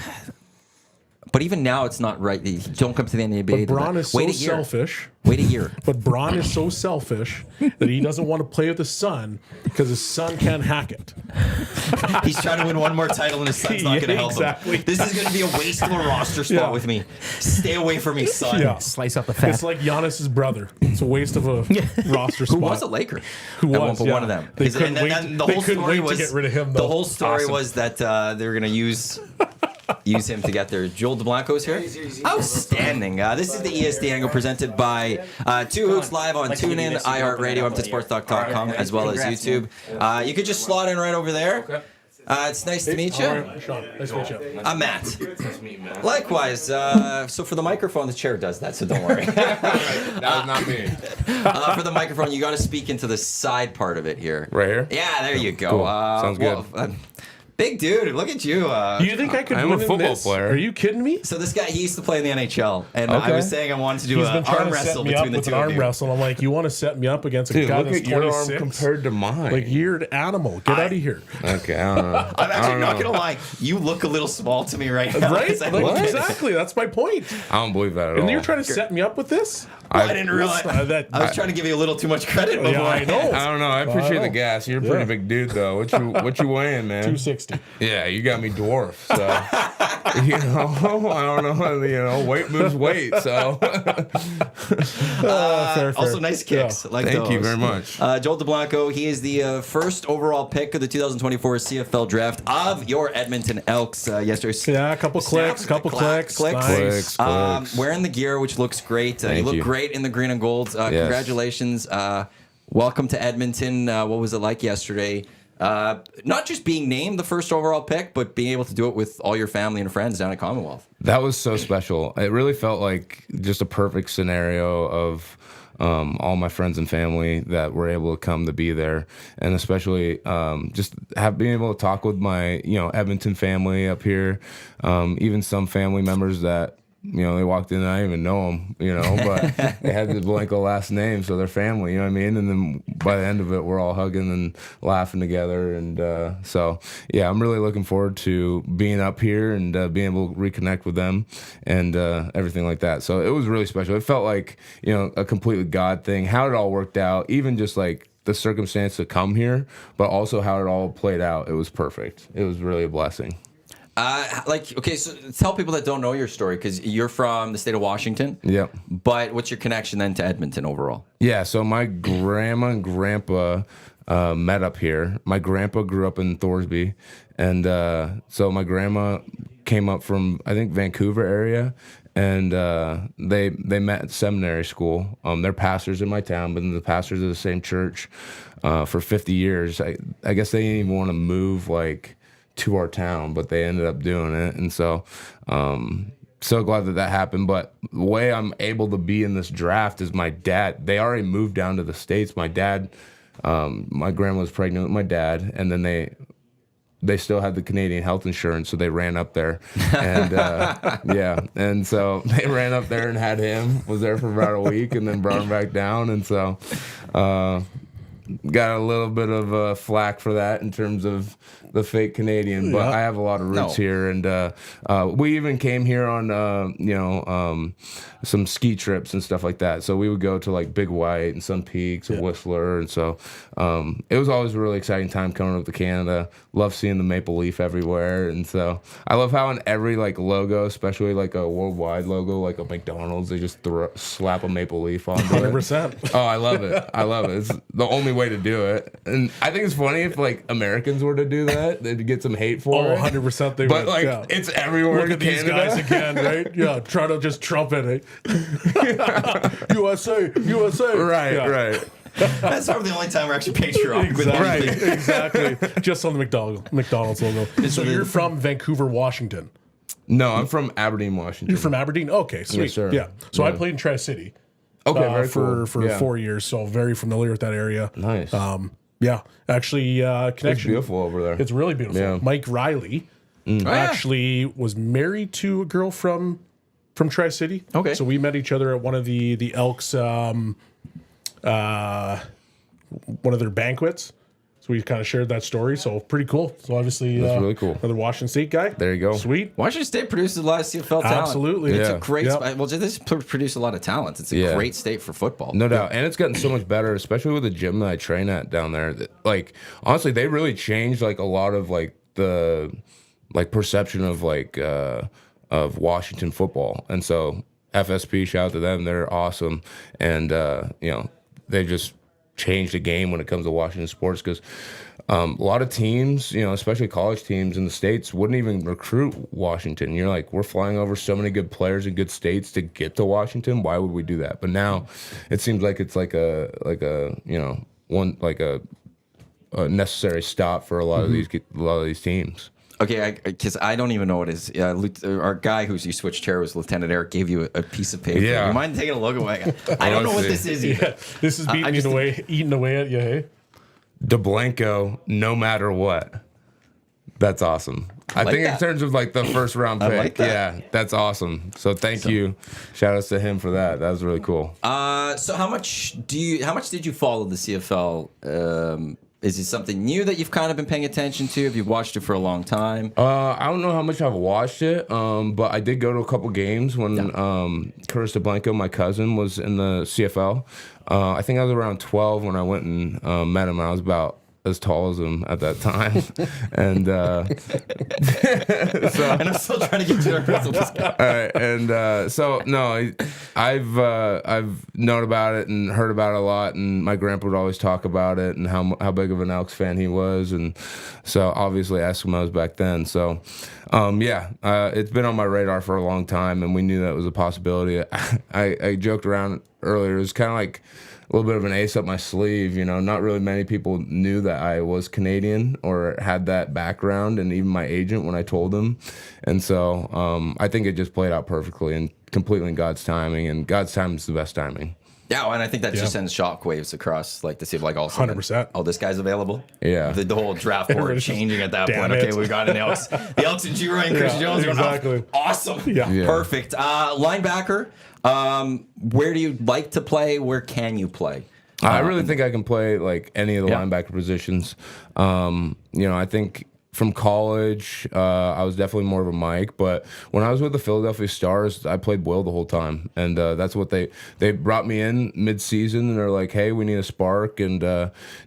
But even now, it's not right. You don't come to the NBA. But Bron is so Wait a year. selfish. Wait a year. But Bron is so selfish that he doesn't want to play with his son because his son can't hack it. He's trying to win one more title, and his son's not Yeah, going to help exactly. him. This is going to be a waste of a roster spot Yeah. with me. Stay away from me, son. Yeah. Slice off the fat. It's like Giannis's brother. It's a waste of a roster spot. Who was a Laker? Who At was, one point, yeah. one of them. They 'Cause- couldn't and wait then to- the they whole couldn't story wait to was get rid of him, The though. whole story Awesome. was that they were going to use him to get there. Joel DeBlanco is here. Outstanding. This is the EST Hangout presented by Two Hoots live on TuneIn, iHeartRadio, MTSports.com, as well as YouTube. You could just slot in right over there. It's nice to meet you. All right, Sean, nice to meet you. I'm Matt. Likewise. So for the microphone, the chair does that, so don't worry. That was not me. For the microphone, you got to speak into the side part of it here. Right here? Yeah, there you go. Cool. Sounds good. Big dude, look at you. Do you think I could I'm win a in football this? player. Are you kidding me? So this guy, he used to play in the NHL, and I Okay. was saying I wanted to do He's an been trying arm to set wrestle me up between the with two an of arm you. wrestle. I'm like, you want to set me up against a Dude, guy look that's at your arm 26? compared to mine. Like, you're an animal. Get out of here. Okay, I don't know. I'm I actually don't not know. gonna lie. You look a little small to me right now. Right? 'cause I Like, look at it. exactly. That's my point. I don't believe that at all. And you're trying to set me up with this? I didn't realize. that. I was trying to give you a little too much credit before. Yeah, I know. I don't know. I appreciate know. the gas. You're a pretty Yeah. big dude, though. What you weighing, man? 260. Yeah, you got me dwarfed. So you know, I don't know. You know, weight moves weight. So Fair. Also, nice kicks. Yeah. Like thank you those. very much. Joel DeBlanco, he is the first overall pick of the 2024 CFL Draft of your Edmonton Elks yesterday. Yeah, a couple clicks, couple clicks. Nice. Clicks. Wearing the gear, which looks great. You Thank look you. great in the green and gold. Congratulations. Welcome to Edmonton. What was it like yesterday? not just being named the first overall pick, but being able to do it with all your family and friends down at Commonwealth. That was so special. It really felt like just a perfect scenario of all my friends and family that were able to come to be there, and especially just being able to talk with my Edmonton family up here, even some family members that they walked in and I didn't even know them, but they had the deBlanco last name, so they're family, you know what I mean? And then by the end of it, we're all hugging and laughing together. And so, yeah, I'm really looking forward to being up here and being able to reconnect with them and everything like that. So it was really special. It felt like, a completely God thing, how it all worked out, even just like the circumstance to come here, but also how it all played out. It was perfect. It was really a blessing. Okay, so tell people that don't know your story, because you're from the state of Washington. Yep. But what's your connection then to Edmonton overall? Yeah, so my grandma and grandpa met up here. My grandpa grew up in Thorsby, and so my grandma came up from, I think, Vancouver area, and they met at seminary school. They're pastors in my town, but the pastors of the same church for 50 years. I guess they didn't even want to move, to our town, but they ended up doing it. And so so glad that happened. But the way I'm able to be in this draft is my dad, they already moved down to the States. My dad, my grandma was pregnant with my dad, and then they still had the Canadian health insurance, so they ran up there. And yeah, and so they ran up there and had him, was there for about a week, and then brought him back down. And so got a little bit of flack for that in terms of the fake Canadian, but I have a lot of roots here, and we even came here on some ski trips and stuff like that. So we would go to Big White and Sun Peaks and Whistler, and so it was always a really exciting time coming up to Canada. Love seeing the maple leaf everywhere, and so I love how in every logo, especially a worldwide logo, like a McDonald's, they just slap a maple leaf on. 100%. Oh, I love it. I love it. It's the only way to do it, and I think it's funny if Americans were to do that. They'd get some hate for it. 100% they but would. it's everywhere. Look in at these Canada. guys again, right? Yeah, try to just trumpet it. USA, USA. Right. That's probably the only time we're actually patriotic with Exactly. anything. Exactly. Just on the McDonald's logo. So you're from Vancouver, Washington. No, I'm from Aberdeen, Washington. You're from Aberdeen? Okay, sweet. Yes, sir. Yeah. So I Yeah. played in Tri-City. Okay, very for cool. Yeah. 4 years, so very familiar with that area. Nice. Yeah, actually, connection. It's beautiful over there. It's really beautiful. Yeah. Mike Riley actually was married to a girl from Tri-City. Okay. So we met each other at one of the Elks, one of their banquets. So we kind of shared that story. So pretty cool. So obviously, That's really cool. Another Washington State guy. There you go. Sweet. Washington State produces a lot of CFL talent. Absolutely. It's Yeah. a great Yep. well, this produce a lot of talent. It's a Yeah. great state for football. No doubt. And it's gotten so much better, especially with the gym that I train at down there. Honestly, they really changed a lot of the perception of Washington football. And so FSP, shout out to them. They're awesome. And they just changed the game when it comes to Washington sports, because a lot of teams, especially college teams in the States, wouldn't even recruit Washington. You're like, we're flying over so many good players in good states to get to Washington. Why would we do that? But now it seems like it's a necessary stop for a lot of these teams. Okay, because I don't even know what it is. Our guy who's you switched chair was Lieutenant Eric. Gave you a piece of paper. Yeah. You mind taking a look away? I don't know what this is even. Yeah, this is eating away at you, hey? deBlanco, no matter what. That's awesome. I like think that. in terms of the first round pick, like that. yeah, that's awesome. So thank you. Shout outs to him for that. That was really cool. So how much did you follow the CFL? Is it something new that you've kind of been paying attention to? Have you watched it for a long time? I don't know how much I've watched it, but I did go to a couple games when Curtis deBlanco, my cousin, was in the CFL. I think I was around 12 when I went and met him. I was about as tall as him at that time, and And I'm still trying to get to the all right, and so no, I've known about it and heard about it a lot, and my grandpa would always talk about it and how big of an Elks fan he was, and so obviously Eskimos back then. So it's been on my radar for a long time, and we knew that was a possibility. I joked around earlier, it was kind of like a little bit of an ace up my sleeve. You know, not really many people knew that I was Canadian or had that background, and even my agent when I told them. And so I think it just played out perfectly and completely in God's timing, and God's timing is the best timing. Yeah, well, and I think that just sends shockwaves across, like to see if like all of a sudden, 100%. oh, this guy's available. Yeah. The whole draft board Everybody's just, changing at that damn point. it. Okay, we got an Elks, the Elks and G. Roy and Chris Yeah, Jones. Are exactly. Awesome. Yeah. Yeah. Perfect. Linebacker. Where do you like to play? Where can you play? I really think I can play like any of the linebacker positions. You know, I think from college, I was definitely more of a Mike, but when I was with the Philadelphia Stars, I played Will the whole time, and that's what they brought me in mid-season, and they're like, "Hey, we need a spark and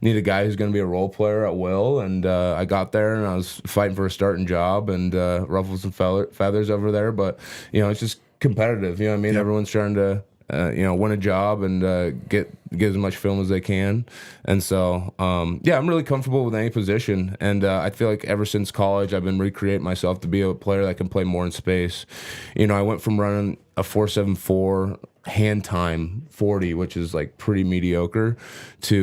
need a guy who's going to be a role player at Will." And I got there, and I was fighting for a starting job, and ruffled some feathers over there, but you know, it's just competitive. You know what I mean? Everyone's trying to you know, win a job and get as much film as they can. And so, yeah, I'm really comfortable with any position. And I feel like ever since college, I've been recreating myself to be a player that can play more in space. You know, I went from running a 4.74 hand time 40, which is like pretty mediocre, to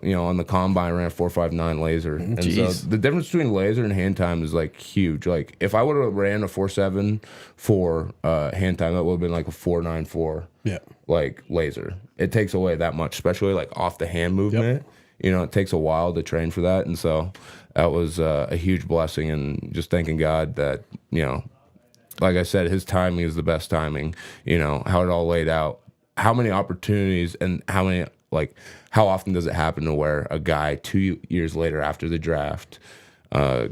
you know, on the combine I ran a 4.59 laser. And so the difference between laser and hand time is like huge. Like if I would have ran a 4.74 hand time, that would have been like a 4.94 like laser. It takes away that much, especially like off the hand movement. You know, it takes a while to train for that, and so that was a huge blessing, and just thanking God that, you know, like I said, his timing is the best timing. You know, how it all laid out, how many opportunities, and how often does it happen to where a guy 2 years later after the draft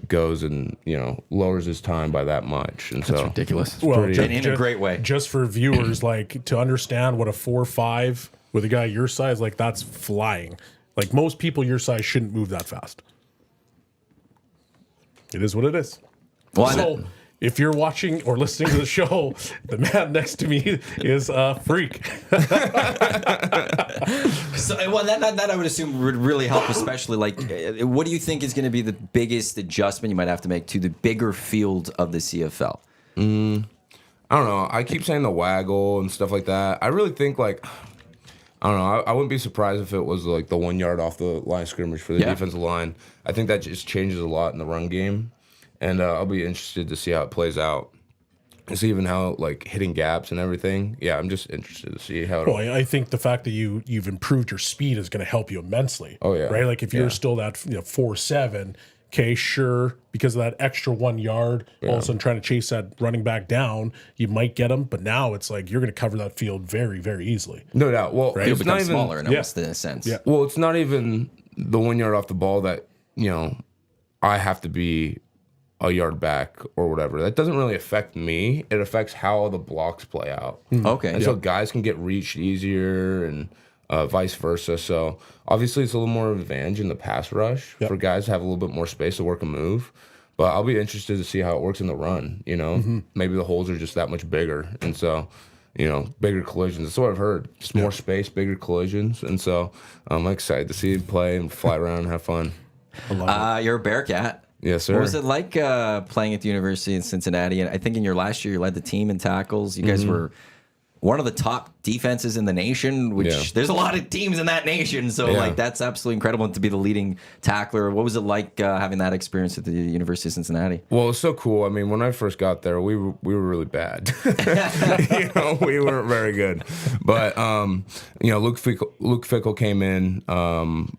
goes and, you know, lowers his time by that much. And That's so ridiculous. Well, in a great way. Just for viewers, like to understand what a 4.5 with a guy your size, like that's flying. Like most people your size shouldn't move that fast. It is what it is. Well, So if you're watching or listening to the show, the man next to me is a freak. So, well, that I would assume would really help, especially like, what do you think is going to be the biggest adjustment you might have to make to the bigger field of the CFL? I don't know. I keep saying the waggle and stuff like that. I really think like, I don't know. I wouldn't be surprised if it was like the 1 yard off the line of scrimmage for the defensive line. I think that just changes a lot in the run game, and I'll be interested to see how it plays out. And see even how like hitting gaps and everything. Yeah, I'm just interested to see how. Well, I think the fact that you've improved your speed is going to help you immensely. Oh yeah, right. Like if you're still that 4.7, okay, sure, because of that extra 1 yard, all of a sudden trying to chase that running back down, you might get him. But now it's like you're going to cover that field very, very easily. No doubt. Well, It'll it's become not even smaller in almost in a sense. Yeah. Well, it's not even the 1 yard off the ball that, you know, I have to be a yard back or whatever. That doesn't really affect me. It affects how the blocks play out. Okay. And so guys can get reached easier and vice versa. So obviously it's a little more of an advantage in the pass rush for guys to have a little bit more space to work a move. But I'll be interested to see how it works in the run. You know, maybe the holes are just that much bigger. And so, you know, bigger collisions. That's what I've heard. Just more space, bigger collisions. And so I'm excited to see him play and fly around and have fun. You're a Bearcat. Yes, sir. What was it like playing at the University in Cincinnati? And I think in your last year, you led the team in tackles. You guys were one of the top defenses in the nation, which there's a lot of teams in that nation. So, like, that's absolutely incredible to be the leading tackler. What was it like having that experience at the University of Cincinnati? Well, it's so cool. I mean, when I first got there, we were really bad. You know, we weren't very good. But you know, Luke Fickle came in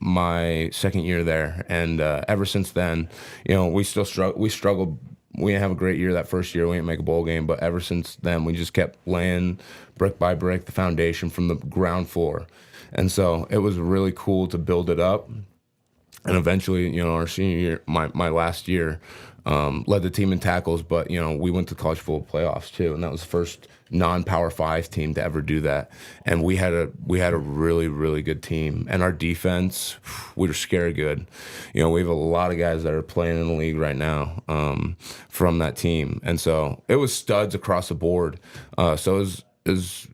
my second year there, and ever since then, you know, we struggled. We didn't have a great year that first year. We didn't make a bowl game, but ever since then, we just kept laying brick by brick the foundation from the ground floor. And so it was really cool to build it up. And eventually, you know, our senior year, my last year, led the team in tackles, but, you know, we went to college football playoffs too. And that was the first non-Power 5 team to ever do that. And we had a really, really good team. And our defense, we were scary good. You know, we have a lot of guys that are playing in the league right now from that team. And so it was studs across the board. So it was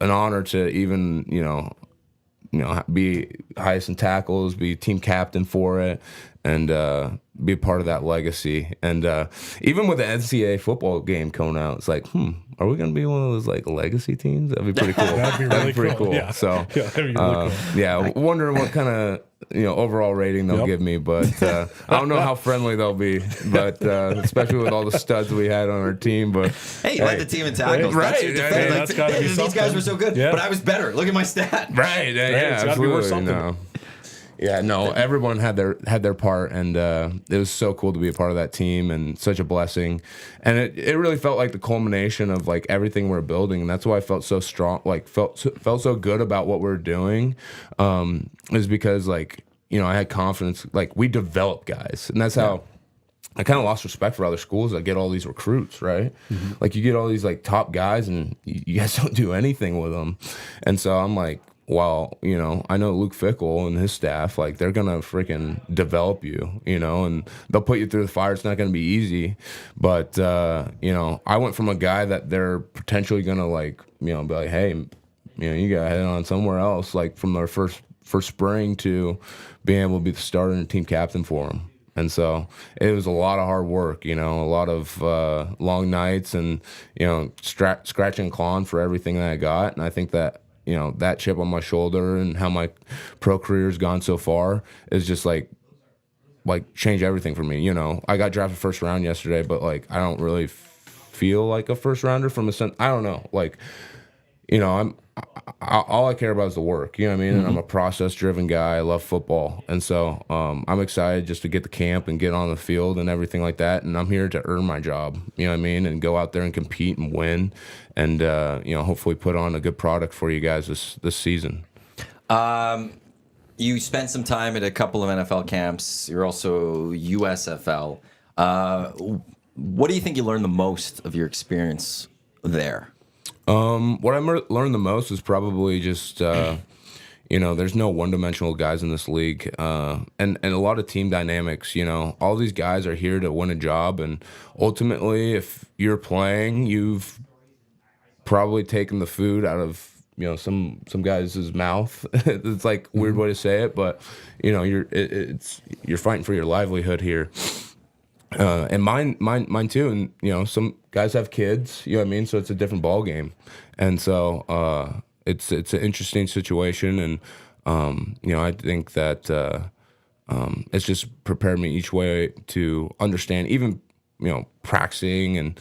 an honor to even, you know, be highest in tackles, be team captain for it, and be part of that legacy. And even with the NCAA football game coming out, it's like, are we going to be one of those like legacy teams? That'd be pretty cool. That'd be really cool. Yeah. So, Yeah, that'd be really cool. yeah, wondering what kind of overall rating they'll give me, but I don't know how friendly they'll be. But especially with all the studs we had on our team. But hey, you led the team in tackles. Right, That's your defense. hey, Like, that's gotta be these something. guys were so good, Yeah. but I was better. Look at my stat. right, yeah, it's gotta be worth absolutely. something. Yeah, no, everyone had their part, and it was so cool to be a part of that team, and such a blessing. And it really felt like the culmination of like everything we're building, and that's why I felt so strong, like felt so good about what we're doing, is because like I had confidence, like we developed guys, and that's how. I kind of lost respect for other schools that get all these recruits, right? Like you get all these like top guys, and you guys don't do anything with them, and so I'm like. Well, I know Luke Fickle and his staff, like they're gonna freaking develop you, and they'll put you through the fire. It's not gonna be easy, but I went from a guy that they're potentially gonna like, be like, hey, you gotta head on somewhere else, like from their first spring to being able to be the starter and team captain for them. And so it was a lot of hard work, a lot of long nights and scratching and clawing for everything that I got, and I think that. That chip on my shoulder and how my pro career's gone so far is just like change everything for me. I got drafted first round yesterday, but like I don't really feel like a first rounder from a sense. I don't know. Like, all I care about is the work. You know what I mean? And I'm a process driven guy. I love football, and so I'm excited just to get to camp and get on the field and everything like that. And I'm here to earn my job. You know what I mean? And go out there and compete and win, and hopefully put on a good product for you guys this season. You spent some time at a couple of NFL camps. You're also USFL. What do you think you learned the most of your experience there? What I learned the most is probably just, there's no one-dimensional guys in this league, and a lot of team dynamics. All these guys are here to win a job, and ultimately, if you're playing, you've probably taken the food out of some guys' mouth. It's like a weird way to say it, but you're fighting for your livelihood here. And mine too. And some guys have kids. You know what I mean. So it's a different ball game, and so it's an interesting situation. And I think that it's just prepared me each way to understand. Even practicing and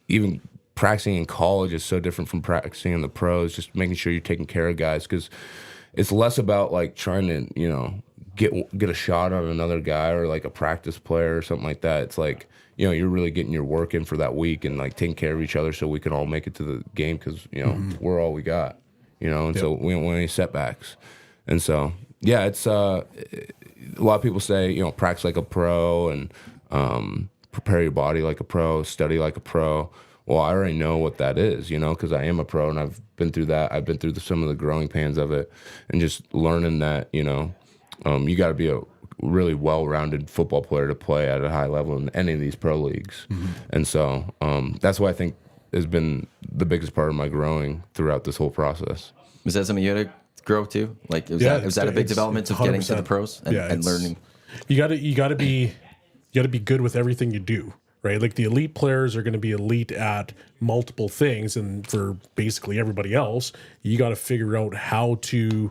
even practicing in college is so different from practicing in the pros. Just making sure you're taking care of guys, because it's less about like trying to get a shot on another guy or like a practice player or something like that. It's like you're really getting your work in for that week and like taking care of each other so we can all make it to the game, because we're all we got, and so we don't want any setbacks. And so it's a lot of people say practice like a pro and prepare your body like a pro, study like a pro. Well, I already know what that is, because I am a pro and I've been through that. I've been through some of the growing pains of it, and just learning that you got to be a really well-rounded football player to play at a high level in any of these pro leagues. And so that's what I think has been the biggest part of my growing throughout this whole process. Was that something you had to grow too? Like, was that a big development of getting to the pros and learning? You got to be good with everything you do, right? Like the elite players are going to be elite at multiple things, and for basically everybody else, you got to figure out how to,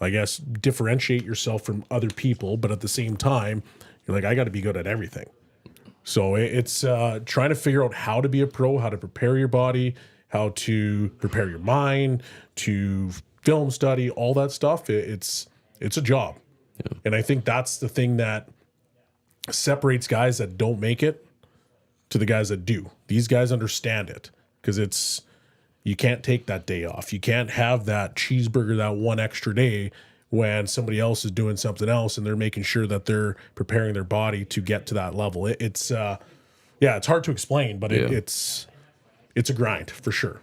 I guess, differentiate yourself from other people, but at the same time, you're like, I got to be good at everything. So it's trying to figure out how to be a pro, how to prepare your body, how to prepare your mind, to film study, all that stuff. It's a job. Yeah. And I think that's the thing that separates guys that don't make it to the guys that do. These guys understand it, because you can't take that day off. You can't have that cheeseburger that one extra day when somebody else is doing something else and they're making sure that they're preparing their body to get to that level. It's hard to explain, but it's a grind for sure.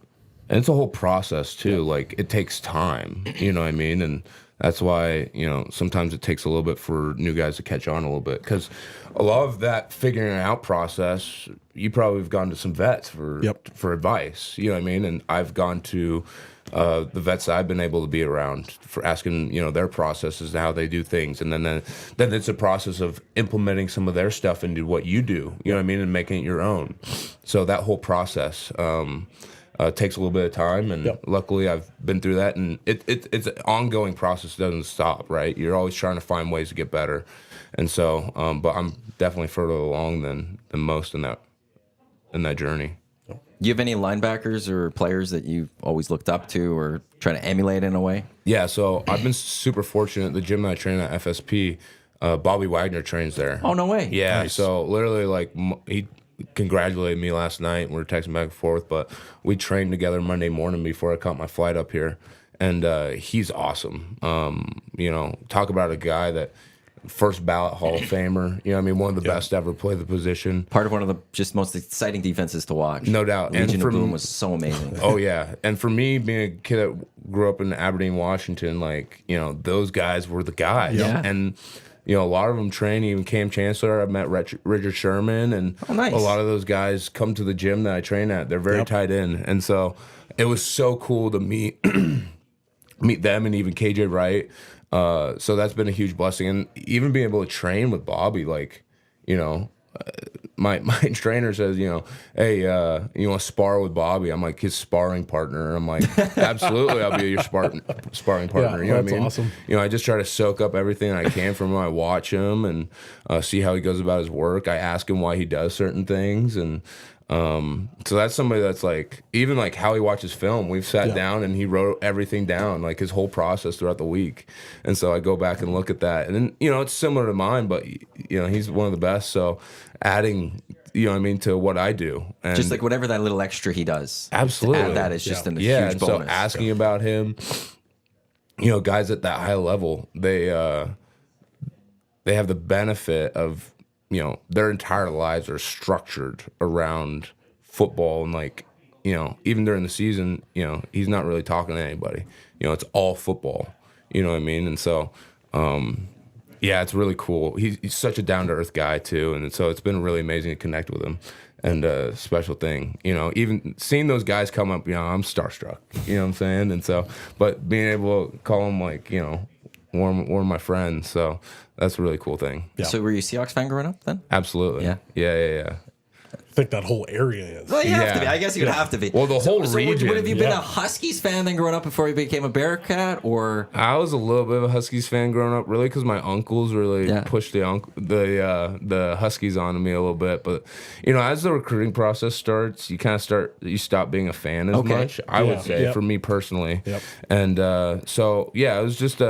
And it's a whole process too. Like it takes time, you know what I mean? And That's why, sometimes it takes a little bit for new guys to catch on a little bit, because a lot of that figuring it out process, you probably have gone to some vets for advice. You know what I mean? And I've gone to the vets that I've been able to be around for asking, their processes and how they do things. And then it's a process of implementing some of their stuff into what you do, you know what I mean, and making it your own. So that whole process takes a little bit of time, and luckily I've been through that. And it's an ongoing process, doesn't stop, right? You're always trying to find ways to get better. And so, but I'm definitely further along than most in that journey. Do you have any linebackers or players that you've always looked up to or try to emulate in a way? Yeah, so I've been super fortunate. The gym that I train at, FSP, Bobby Wagner trains there. Oh, no way. Yeah, Nice. so literally, he congratulated me last night. We were texting back and forth, but we trained together Monday morning before I caught my flight up here. And he's awesome. Talk about a guy that first ballot Hall of Famer. You know what I mean? One of the best to ever play the position. Part of one of the just most exciting defenses to watch. No doubt. Legion And of Boom was so amazing. Oh, yeah. And for me, being a kid that grew up in Aberdeen, Washington, those guys were the guys. Yeah. And, a lot of them train, even Cam Chancellor. I've met Richard Sherman, and nice. a lot of those guys come to the gym that I train at. They're very tied in. And so it was so cool to meet them, and even KJ Wright. So that's been a huge blessing. And even being able to train with Bobby, my trainer says, hey, you want to spar with Bobby? I'm like his sparring partner. I'm like, absolutely, I'll be your sparring partner. You know what I mean? Awesome. I just try to soak up everything I can from him. I watch him and see how he goes about his work. I ask him why he does certain things, and so that's somebody that's even how he watches film. We've sat down and he wrote everything down, his whole process throughout the week. And so I go back and look at that, and then, it's similar to mine, but he's one of the best. So adding, to what I do, and Just whatever that little extra he does. Absolutely. To add that is just a huge and bonus. so asking about him, guys at that high level, they have the benefit of, their entire lives are structured around football, and even during the season, he's not really talking to anybody. It's all football. You know what I mean? And so, it's really cool. He's such a down to earth guy too, and so it's been really amazing to connect with him. And a special thing, even seeing those guys come up, I'm starstruck. You know what I'm saying? And so, but being able to call them one of my friends, so that's a really cool thing. Yeah. So were you a Seahawks fan growing up then? Absolutely. Yeah. I think that whole area is. Well, you have to be. Yeah. I guess you'd have to be. Well, the whole so region. Would have you been a Huskies fan then growing up before you became a Bearcat, or? I was a little bit of a Huskies fan growing up, really, because my uncles really pushed the Huskies onto me a little bit. But as the recruiting process starts, you stop being a fan as much. I would say for me personally. Yep. And it was just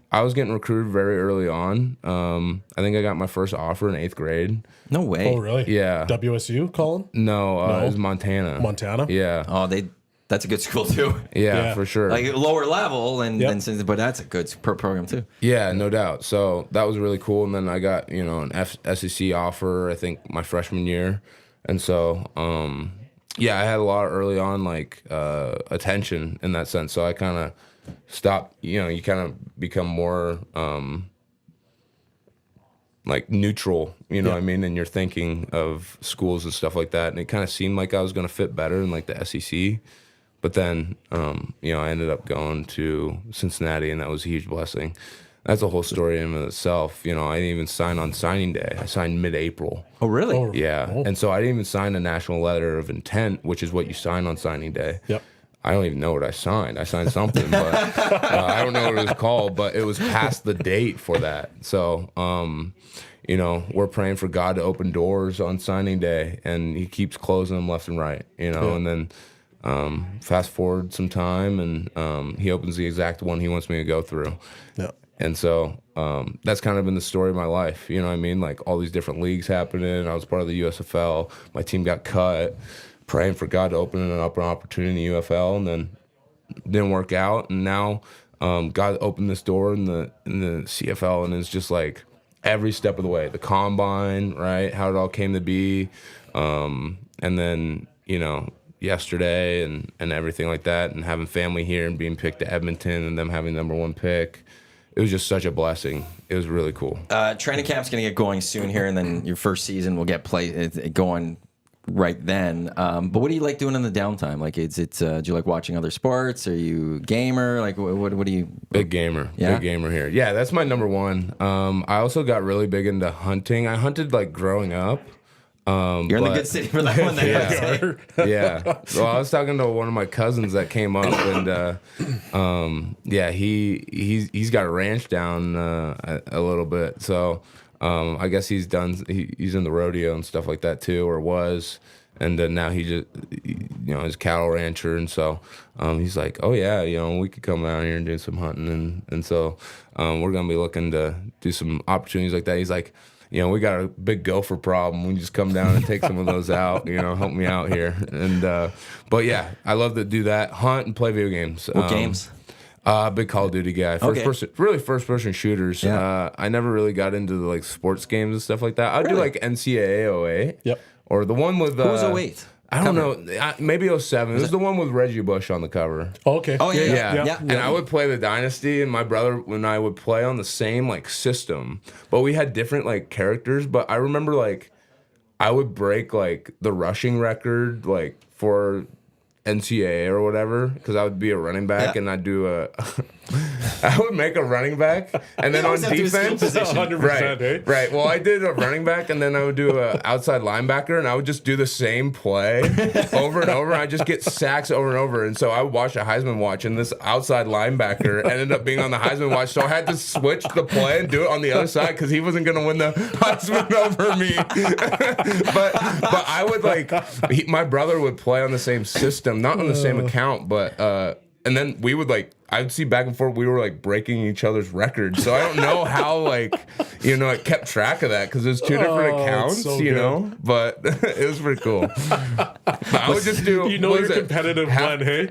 I was getting recruited very early on. I think I got my first offer in 8th grade. No way. Oh, really? Yeah. WSU, Colin? No, it was Montana. Montana? Yeah. Oh, that's a good school too. Yeah, for sure. Lower level, but that's a good program too. Yeah, no doubt. So that was really cool. And then I got, an SEC offer, I think, my freshman year. And so, I had a lot early on, attention in that sense. So I kind of stopped, you kind of become more, neutral, what I mean, in your thinking of schools and stuff like that. And it kind of seemed like I was going to fit better in, the SEC. But then, I ended up going to Cincinnati, and that was a huge blessing. That's a whole story in itself. I didn't even sign on signing day. I signed mid-April. Oh, really? Oh. Yeah. Oh. And so I didn't even sign a national letter of intent, which is what you sign on signing day. Yep. I don't even know what I signed. I signed something, but I don't know what it was called, but it was past the date for that. So, we're praying for God to open doors on signing day, and he keeps closing them left and right, and then fast forward some time, and he opens the exact one he wants me to go through. Yeah. And so that's kind of been the story of my life. You know what I mean? All these different leagues happening. I was part of the USFL. My team got cut. Praying for God to open an opportunity in the UFL, and then didn't work out. And now God opened this door in the CFL, and it's just every step of the way. The combine, right? How it all came to be. And then, yesterday and everything like that, and having family here and being picked to Edmonton and them having #1 pick. it was just such a blessing. It was really cool. Training camp's going to get going soon here, and then your first season will get going right then. But what do you like doing in the downtime? Like, do you like watching other sports? Are you a gamer? Like, what do you? Big gamer. Yeah? Big gamer here. Yeah, that's my number one. I also got really big into hunting. I hunted like growing up. You're in the good city for that one. Then. Yeah. So I was talking to one of my cousins that came up, and yeah, he's got a ranch down a little bit. So I guess he's in the rodeo and stuff like that too, or was. And then now he just, he's a cattle rancher, and so he's like, oh yeah, we could come out here and do some hunting, and so we're gonna be looking to do some opportunities like that. He's like, we got a big gopher problem. We just come down and take some of those out. Help me out here. And but yeah, I love to do that, hunt and play video games. What games? Big Call of Duty guy. First person shooters. Yeah. I never really got into the like sports games and stuff like that. I'd do like NCAA 08. Yep. Or the one with Who was 08? I don't know. Maybe 07. It was the one with Reggie Bush on the cover. Oh, okay. Oh, yeah. And I would play the Dynasty, and my brother and I would play on the same like system, but we had different like characters. But I remember like I would break like the rushing record like for NCAA or whatever, because I would be a running back and I'd do I would make a running back, and then on defense, 100%, right. Well, I did a running back, and then I would do a outside linebacker, and I would just do the same play over and over. I just get sacks over and over, and so I would watch a Heisman watch, and this outside linebacker ended up being on the Heisman watch, so I had to switch the play and do it on the other side because he wasn't going to win the Heisman over me. but I would my brother would play on the same system, not on the same account, but and then we would I'd see back and forth. We were like breaking each other's records, so I don't know how it kept track of that because there's two different accounts, so But it was pretty cool. I would just do. You're competitive one, hey?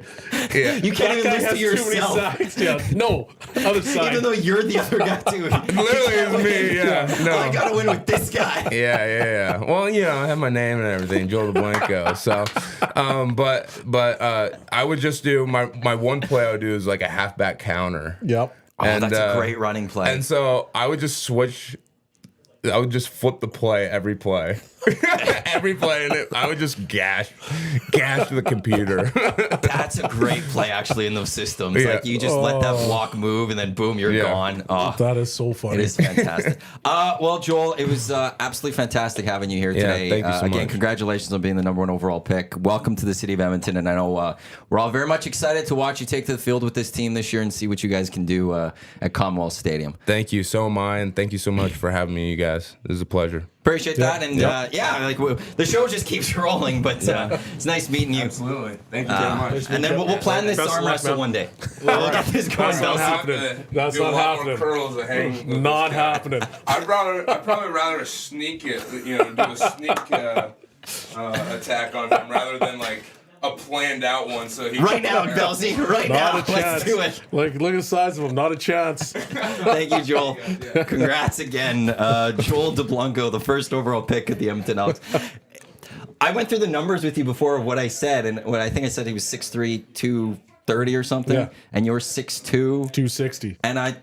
Yeah, You can't even listen to yourself. Yeah. No, other side. Even though you're the other guy too. literally it's me. Yeah, no, I gotta win with this guy. Yeah. Well, I have my name and everything, Joel DeBlanco. So, but I would just do my one play I would do is like a halfback counter. Yep. Oh, that's a great running play. And so I would just switch. I would just flip the play every play. Every play, and I would just gash the computer. That's a great play, actually, in those systems. Yeah. Like, you just let that block move, and then boom, you're gone. Oh, That is so funny. it is fantastic. Well, Joel, it was absolutely fantastic having you here today. thank you so Again, much. congratulations on being the #1 overall pick. Welcome to the city of Edmonton, and I know we're all very much excited to watch you take to the field with this team this year and see what you guys can do at Commonwealth Stadium. Thank you. So am I, and thank you so much for having me, you guys. This is a pleasure. Appreciate that, and the show just keeps rolling, but it's nice meeting you. Absolutely. Thank you very much. And then we'll plan this Best of arm luck, wrestle man. one day. We'll get this going. That's not happening. That's not happening. Curls to hang with Not this guy. happening. I'd probably rather sneak it, do a sneak attack on him rather than like a planned out one. So he Right now, Belsey. Right Not now. a chance. Let's do it. Look at the size of him. Not a chance. Thank you, Joel. Congrats again. Joel DeBlanco, the first overall pick at the Edmonton Elks. I went through the numbers with you before of what I said, and what I think I said he was 6'3", 230 or something, Yeah. and you're 6'2". 260. And I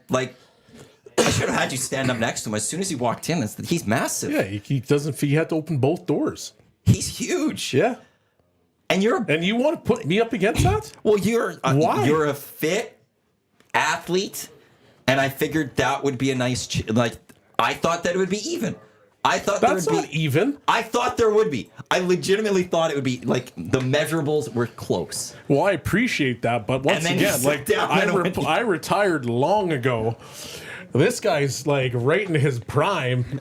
should have had you stand up next to him as soon as he walked in. He's massive. Yeah, he doesn't. He had to open both doors. He's huge. Yeah. And And you want to put me up against that? Why? You're a fit athlete, and I figured that would be a nice I thought that it would be even. I thought That's there would not be even. I thought there would be. I legitimately thought it would be like the measurables were close. Well, I appreciate that, but once And then you again, sit like down and I retired long ago. This guy's like right in his prime,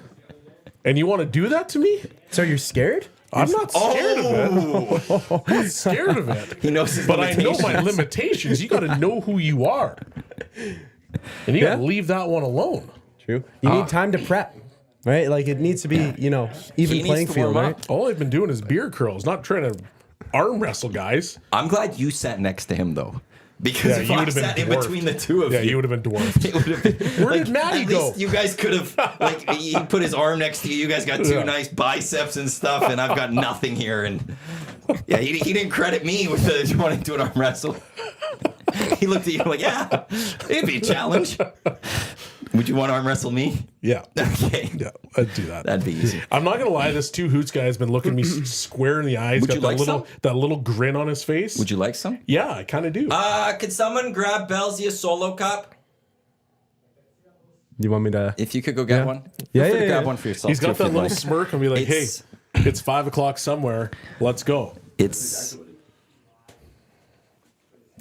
and you want to do that to me? So you're scared? I'm not scared of it. I'm not scared of it. He knows his But I know limitations. my limitations. You got to know who you are, and you got to leave that one alone. True. You need time to prep, right? Like it needs to be, even He needs playing to field, warm right? up. All I've been doing is beer curls, not trying to arm wrestle guys. I'm glad you sat next to him though. Because if you I would have been sat in dwarfed. between the two of Yeah, you, you would have been dwarfed. it would have been, Where did Matty at go? least you guys could have he put his arm next to you. You guys got two Yeah. nice biceps and stuff, and I've got nothing here. And yeah, he didn't credit me with wanting to do an arm wrestle. He looked at you like, yeah, it'd be a challenge. Would you want to arm wrestle me? Yeah. Okay. Yeah, I'd do that. That'd be easy. I'm not gonna lie, this two Hoots guy has been looking me square in the eyes. Would got you that like little some? that little grin on his face. Would you like some? Yeah, I kind of do. Could someone grab Belzy a solo cup? You want me to? If you could go get one. Yeah, Feel free to yeah, grab yeah. one for yourself. He's got too, that if you'd little like. smirk and be like, It's- "Hey, it's 5 o'clock somewhere. Let's go." It's.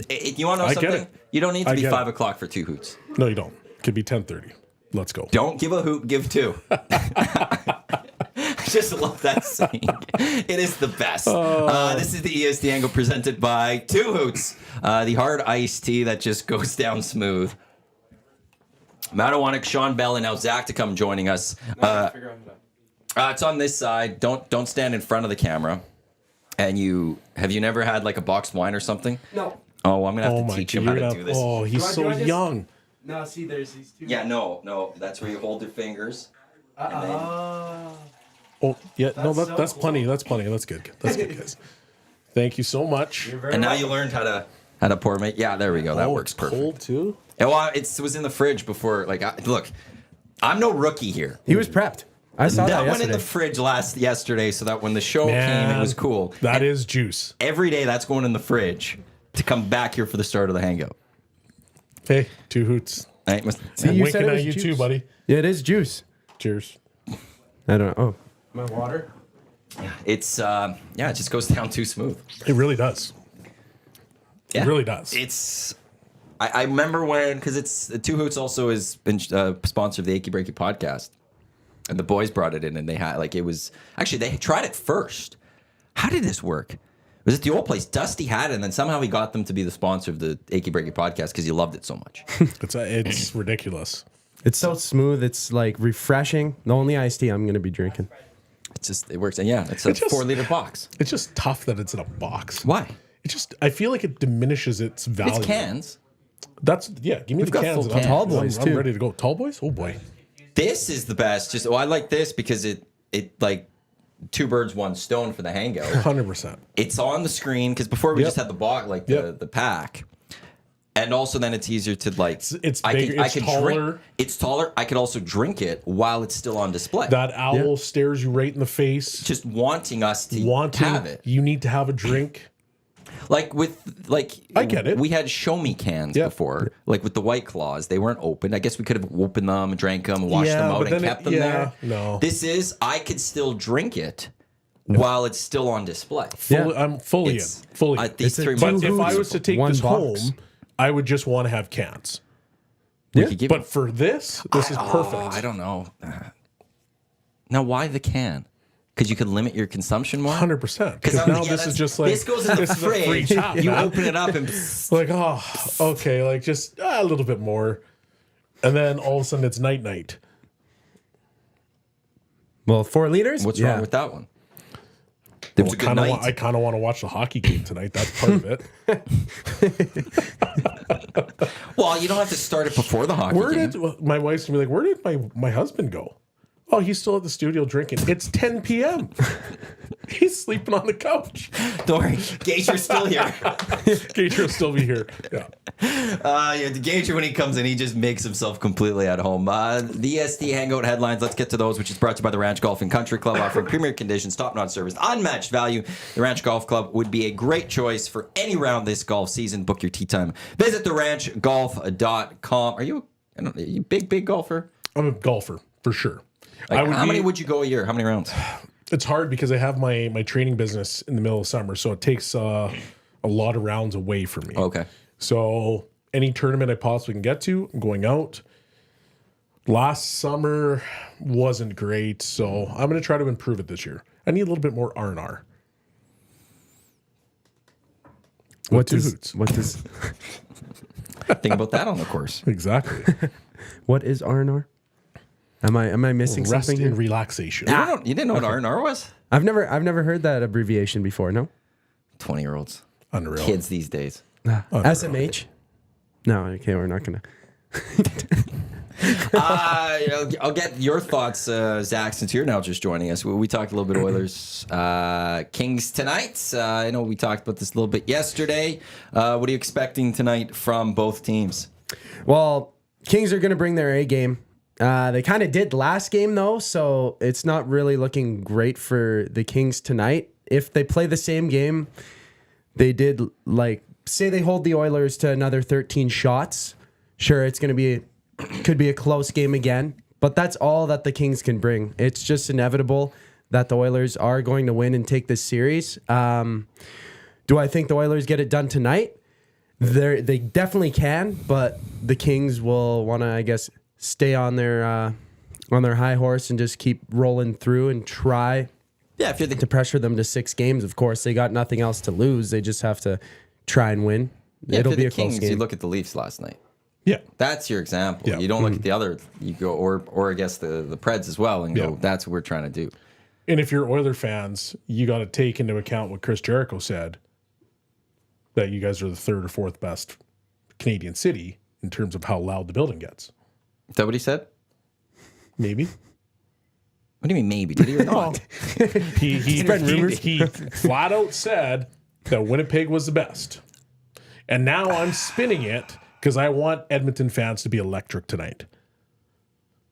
You want to know I get something? it. You don't need to I be get it. 5 o'clock for 2 hoots. No, you don't. Could be 10:30. Let's go. Don't give a hoot, give 2. I just love that saying. It is the best. This is the EST Hangout presented by 2 Hoots, the hard iced tea that just goes down smooth. Matt Iwanyk, Shawn Belle, and now Zach to come joining us. It's on this side. Don't stand in front of the camera. And have you never had like a boxed wine or something? No. Oh, well, I'm gonna have Oh to my teach God. him how to do this. Oh, he's so do I just- young. No, see, there's these two. Yeah, no, that's where you hold your fingers. And then, Oh, yeah. No, That's so that's cool. plenty. That's plenty. That's good. That's good, guys. Thank you so much. and now you learned how to pour me. Yeah, there we go. That Oh, works it's perfect. cold too. And, well, it was in the fridge before. Like, look, I'm no rookie here. He was prepped. I saw That that went in yesterday. the fridge yesterday, so that when the show came, it was cool. That is juice. Every day, that's going in the fridge to come back here for the start of the hangout. Hey, 2 Hoots. Right? Must- I'm you winking said it at was you juice. too, buddy. Yeah, it is juice. Cheers. I don't know. Oh, my water. It's it just goes down too smooth. It really does. Yeah. It really does. It's. I remember when, because it's 2 Hoots also has been sponsor of the Achy Breaky podcast, and the boys brought it in, and they had it was actually they tried it first. How did this work? Was it the old place? Dusty had it, and then somehow he got them to be the sponsor of the Achy Breaky podcast because he loved it so much. It's ridiculous. It's so smooth. It's like refreshing. The only iced tea I'm going to be drinking. It works, and yeah, it's a just- 4-liter box. It's just tough that it's in a box. Why? I feel like it diminishes its value. It's cans. Give me the got cans. full and cans. Tall boys, I'm too. ready to go. Tall boys? Oh boy. This is the best. I like this because it like 2 birds, 1 stone for the hangout. 100%. It's on the screen because before we Yep. just had the box, like Yep. the pack, and also then it's easier to like. It's I bigger, could, I it's could taller. Drink, it's taller. I could also drink it while it's still on display. That owl stares you right in the face. Just wanting us to Wanting have it, you need to have a drink. I get it. We had show me cans Yeah. before, like with the White Claws. They weren't open. I guess we could have opened them, drank them, washed Yeah, them out, but and then kept them there. no. This is I could still drink it while it's still on display. I'm fully It's- in. Fully in. these It's a 3 two months. But if I Hoots, was to take one this box. home, I would just want to have cans. We could give But for this is perfect. I don't know. Now, why the can? Because you could limit your consumption more. 100%. Because now this is just like this goes in the this is a free fridge. tap, You man. open it up and like, oh, okay, like just a little bit more, and then all of a sudden it's night. Well, 4 liters? what's Yeah. wrong with that one? It was a good night. I kind of want to watch the hockey game tonight. That's part of it. Well, you don't have to start it before the hockey Where game. did my wife's gonna be like? Where did my husband go? Oh, he's still at the studio drinking. It's 10 p.m. He's sleeping on the couch. Don't worry, Gager's still here. Gator will still be here. Yeah. The Gager, when he comes in, he just makes himself completely at home. The EST Hangout headlines, let's get to those, which is brought to you by the Ranch Golf and Country Club, offering premier conditions, top-notch service, unmatched value. The Ranch Golf Club would be a great choice for any round this golf season. Book your tee time. Visit theranchgolf.com. Are you a big golfer? I'm a golfer for sure. Like, how many would you go a year? How many rounds? It's hard because I have my training business in the middle of summer, so it takes a lot of rounds away from me. Okay. So any tournament I possibly can get to, I'm going out. Last summer wasn't great, so I'm going to try to improve it this year. I need a little bit more R&R. What two does Hoots. what does Think about that on the course. Exactly. what is R&R? Am I missing Rest something and here? relaxation. You didn't know what R&R was? I've never heard that abbreviation before. No. 20-year-olds. Unreal. Kids these days. SMH. No. Okay, we're not gonna. I'll get your thoughts, Zach, since you're now just joining us. We talked a little bit Oilers, Kings tonight. I know we talked about this a little bit yesterday. What are you expecting tonight from both teams? Well, Kings are going to bring their A game. They kind of did last game, though, so it's not really looking great for the Kings tonight. If they play the same game they did, like, say they hold the Oilers to another 13 shots, sure, it's going to could be a close game again, but that's all that the Kings can bring. It's just inevitable that the Oilers are going to win and take this series. Do I think the Oilers get it done tonight? They definitely can, but the Kings will want to, I guess, stay on their high horse and just keep rolling through and try Yeah, if you're to pressure them to 6 games. Of course, they got nothing else to lose. They just have to try and win. It'll be a close Kings, game. you look at the Leafs last night. Yeah. That's your example. Yeah. You don't look at the other. You go or I guess the Preds as well, and go. Yeah. That's what we're trying to do. And if you're Oiler fans, you got to take into account what Chris Jericho said, that you guys are the 3rd or 4th best Canadian city in terms of how loud the building gets. Is that what he said? Maybe. What do you mean maybe? Did he or not? He flat out said that Winnipeg was the best. And now I'm spinning it because I want Edmonton fans to be electric tonight.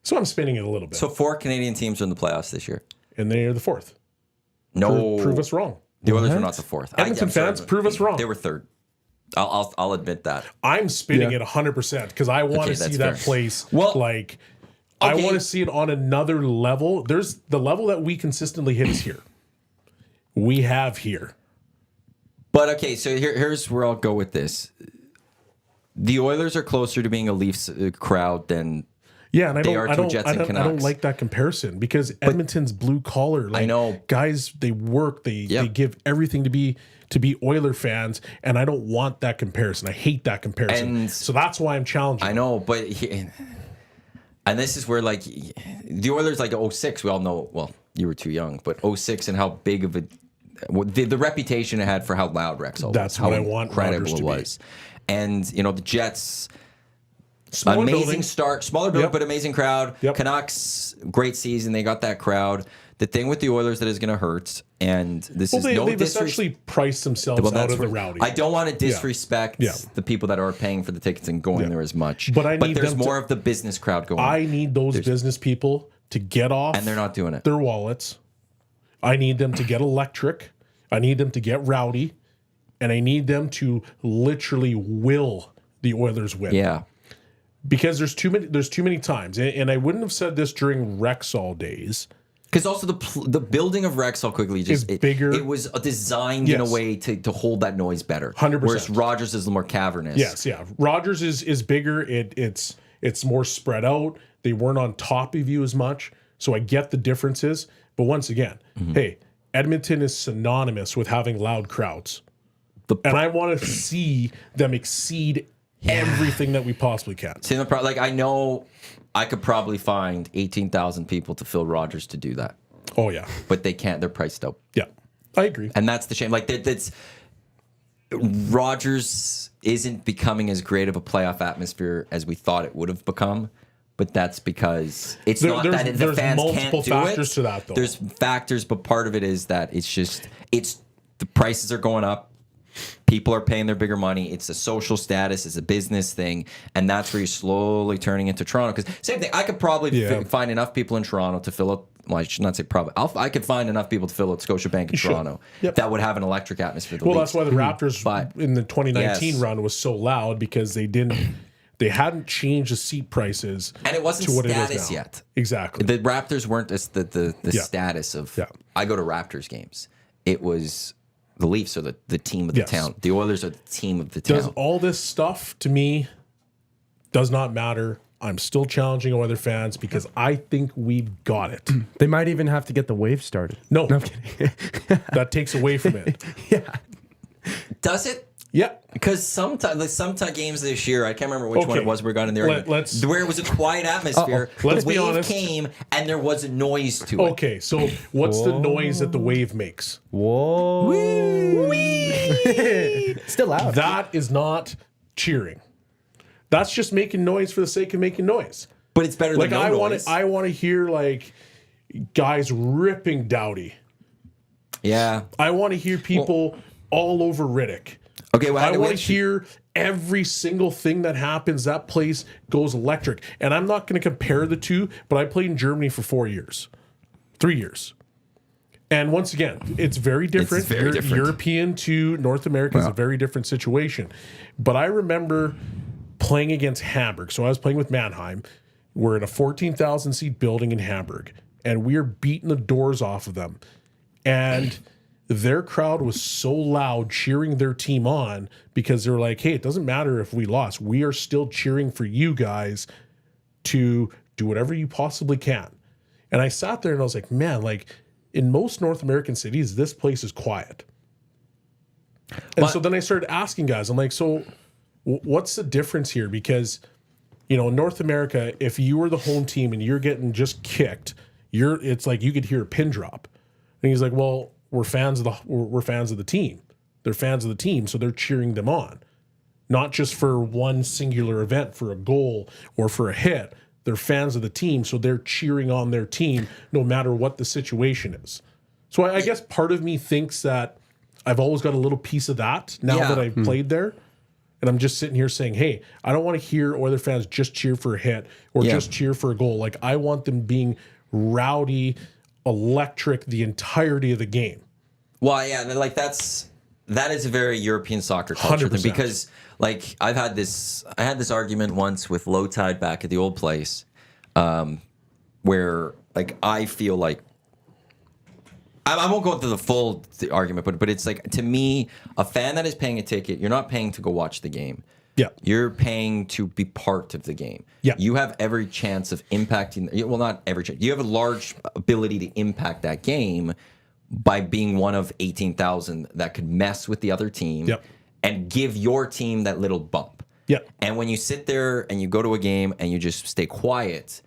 So I'm spinning it a little bit. So 4 Canadian teams are in the playoffs this year. And they're the 4th. No, Prove us wrong. the Oilers were not the 4th. Edmonton I'm sorry, fans, prove us wrong. They were 3rd. I'll admit that. I'm spinning it 100% because I want Okay, to see that's that fair. place. Well, like, I okay. want to see it on another level. There's the level that we consistently hit is here. We have here. But okay, so here's where I'll go with this. The Oilers are closer to being a Leafs crowd than Yeah, and I They don't, are I to don't, Jets I and don't, I don't Canucks. like that comparison because Edmonton's blue collar. Like, I know. guys, they work, they Yep. give everything to be Oiler fans, and I don't want that comparison. I hate that comparison. And so that's why I'm challenging. I know, but and this is where like the Oilers like 06, we all know. Well, you were too young, but 06 and how big of a the reputation it had for how loud Rexall That's was, how what I want incredible Rogers it to be. was, and you know the Jets. Smaller Amazing building. start, smaller building, Yep. but amazing crowd. Yep. Canucks, great season. They got that crowd. The thing with the Oilers that is going to hurt, and this Well, is no they've disrespect. essentially priced themselves Well, out that's of the where- rowdy. I don't want to disrespect Yeah. the people that are paying for the tickets and going Yeah. there as much. But I need there's them to- more of the business crowd going, I need those business people to get off, and they're not doing it. their wallets. I need them to get electric. I need them to get rowdy, and I need them to literally will the Oilers win. Yeah, Because there's too many times, and I wouldn't have said this during Rexall days. because also the building of Rexall quickly just Is bigger. It was designed in a Yes. way to hold that noise better. 100%. Whereas Rogers is a little more cavernous. Yes, yeah. Rogers is bigger. It's more spread out. They weren't on top of you as much, so I get the differences. But once again, hey, Edmonton is synonymous with having loud crowds, and I want to see them exceed everything that we possibly can. See, like I know I could probably find 18,000 people to fill Rogers to do that, Oh yeah, but they can't. They're priced out. yeah, I agree. And that's the shame. Like that's Rogers isn't becoming as great of a playoff atmosphere as we thought it would have become. But that's because it's not that the there's fans multiple can't do factors it. to that, though. There's factors, but part of it is that it's the prices are going up. People are paying their bigger money. It's a social status. It's a business thing, and that's where you're slowly turning into Toronto. Because same thing, I could probably find enough people in Toronto to fill out. Well, I should not say probably. I could find enough people to fill out Scotiabank in should. Toronto Yep. that would have an electric atmosphere. Well, that's why the Raptors But- in the 2019 Yes. run was so loud because they hadn't changed the seat prices, And it wasn't to what status it is now. yet. Exactly. The Raptors weren't as the Yeah. status of. Yeah. I go to Raptors games. It was the Leafs are the team of the Yes. town. The Oilers are the team of the town. Does all this stuff to me does not matter. I'm still challenging Oilers fans because I think we've got it. They might even have to get the wave started. No, I'm kidding. that takes away from it. Does it? Yeah. Because sometimes games this year, I can't remember which one Okay. it was. We got in there, Let's- where it was a quiet atmosphere. Let's the be wave honest. came and there was a noise to it. Okay, so what's the noise that the wave makes? Whoa. Still loud. That is not cheering. That's just making noise for the sake of making noise. But it's better Like than no noise. I want to hear like guys ripping Doughty. Yeah, I want to hear people all over Riddick. Okay, well, I want to hear every single thing that happens. That place goes electric. And I'm not going to compare the two, but I played in Germany for 3 years. And once again, it's very different. It's very different. European to North America is a very different situation. But I remember playing against Hamburg. So I was playing with Mannheim. We're in a 14,000 seat building in Hamburg, and we are beating the doors off of them. And their crowd was so loud cheering their team on because they're like, hey, it doesn't matter if we lost. We are still cheering for you guys to do whatever you possibly can. And I sat there and I was like, man, like in most North American cities, this place is quiet. And so then I started asking guys, I'm like, so what's the difference here? Because, you know, in North America, if you were the home team and you're getting just kicked, it's like you could hear a pin drop. And he's like, well, we're fans of the team. They're fans of the team, so they're cheering them on. Not just for one singular event, for a goal or for a hit. They're fans of the team, so they're cheering on their team no matter what the situation is. So I guess part of me thinks that I've always got a little piece of that now that I've played there. And I'm just sitting here saying, hey, I don't want to hear Oilers fans just cheer for a hit or just cheer for a goal. Like, I want them being rowdy, electric the entirety of the game. Well, yeah, like that is a very European soccer culture thing, 100%. because like I had this argument once with Low Tide back at the old place, where like I feel like I won't go into the full argument, but it's like, to me, a fan that is paying a ticket, you're not paying to go watch the game. Yeah. You're paying to be part of the game. Yeah. You have every chance of impacting, well, not every chance. You have a large ability to impact that game by being one of 18,000 that could mess with the other team and give your team that little bump. Yeah. And when you sit there and you go to a game and you just stay quiet,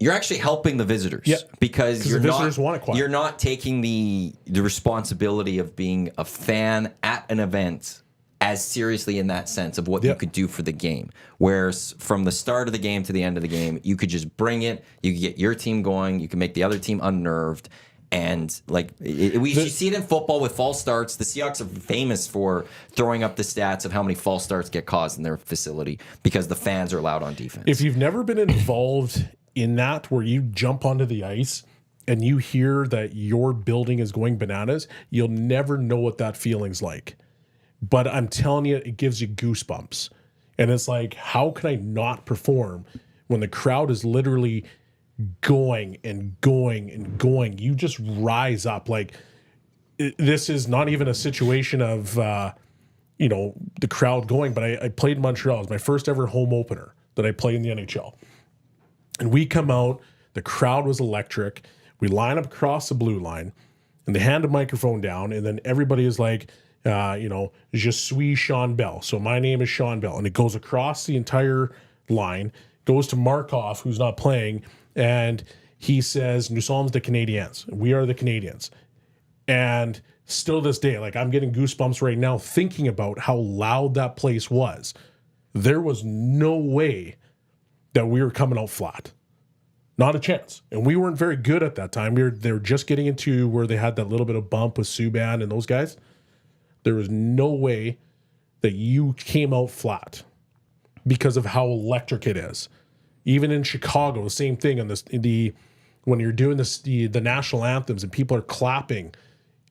you're actually helping the visitors. Yeah. Because the visitors want it quiet. You're not taking the responsibility of being a fan at an event as seriously in that sense of what you could do for the game. Whereas from the start of the game to the end of the game, you could just bring it, you could get your team going, you can make the other team unnerved. And like we see it in football with false starts. The Seahawks are famous for throwing up the stats of how many false starts get caused in their facility because the fans are loud on defense. If you've never been involved in that, where you jump onto the ice and you hear that your building is going bananas, you'll never know what that feeling's like. But I'm telling you, it gives you goosebumps. And it's like, how can I not perform when the crowd is literally going and going and going? You just rise up. Like, this is not even a situation of, the crowd going. But I played in Montreal. It was my first ever home opener that I played in the NHL. And we come out, the crowd was electric. We line up across the blue line, and they hand a microphone down, and then everybody is like, je suis Shawn Belle. So my name is Shawn Belle. And it goes across the entire line, goes to Markov, who's not playing, and he says, nous sommes the Canadiens. We are the Canadiens. And still this day, like, I'm getting goosebumps right now thinking about how loud that place was. There was no way that we were coming out flat. Not a chance. And we weren't very good at that time. They were just getting into where they had that little bit of bump with Subban and those guys. There was no way that you came out flat because of how electric it is. Even in Chicago, the same thing on when you're doing the national anthems and people are clapping,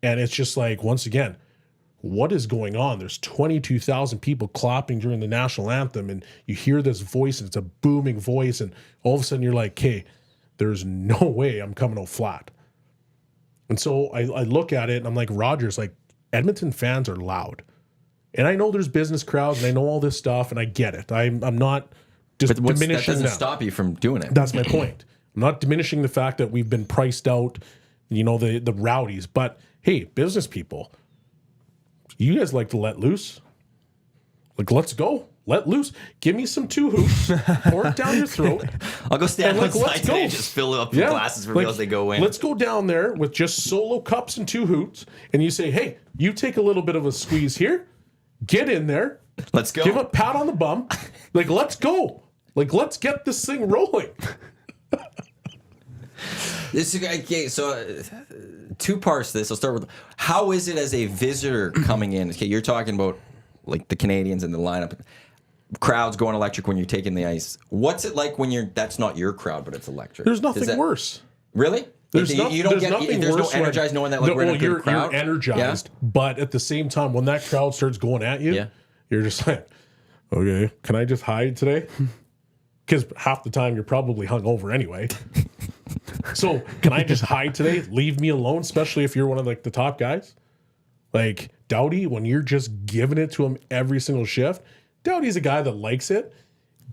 and it's just like, once again, what is going on? There's 22,000 people clapping during the national anthem, and you hear this voice, and it's a booming voice, and all of a sudden you're like, okay, there's no way I'm coming out flat. And so I look at it, and I'm like, Rogers, like, Edmonton fans are loud. And I know there's business crowds, and I know all this stuff, and I get it. I'm not just diminishing that doesn't stop you from doing it. That's my point. I'm not diminishing the fact that we've been priced out, the rowdies. But, hey, business people, you guys like to let loose. Like, let's go. Let loose. Give me some 2 hoops. Pour it down your throat. I'll go stand And, outside today and just fill up the glasses for meals as they go in. Let's go down there with just solo cups and 2 hoops, and you say, hey, you take a little bit of a squeeze here. Get in there. Let's go. Give a pat on the bum. Like, let's go. Like, let's get this thing rolling. This is okay. So, 2 parts to this. I'll start with, how is it as a visitor coming in? Okay, you're talking about like the Canadians in the lineup. Crowds going electric when you're taking the ice. What's it like when that's not your crowd, but it's electric? There's nothing worse. Really? There's no worse energized knowing that like we're in a good crowd. You're energized, but at the same time, when that crowd starts going at you, you're just like, okay, can I just hide today? Because half the time you're probably hungover anyway. So can I just hide today? Leave me alone, especially if you're one of like the top guys. Like Doughty, when you're just giving it to him every single shift, Doughty's a guy that likes it.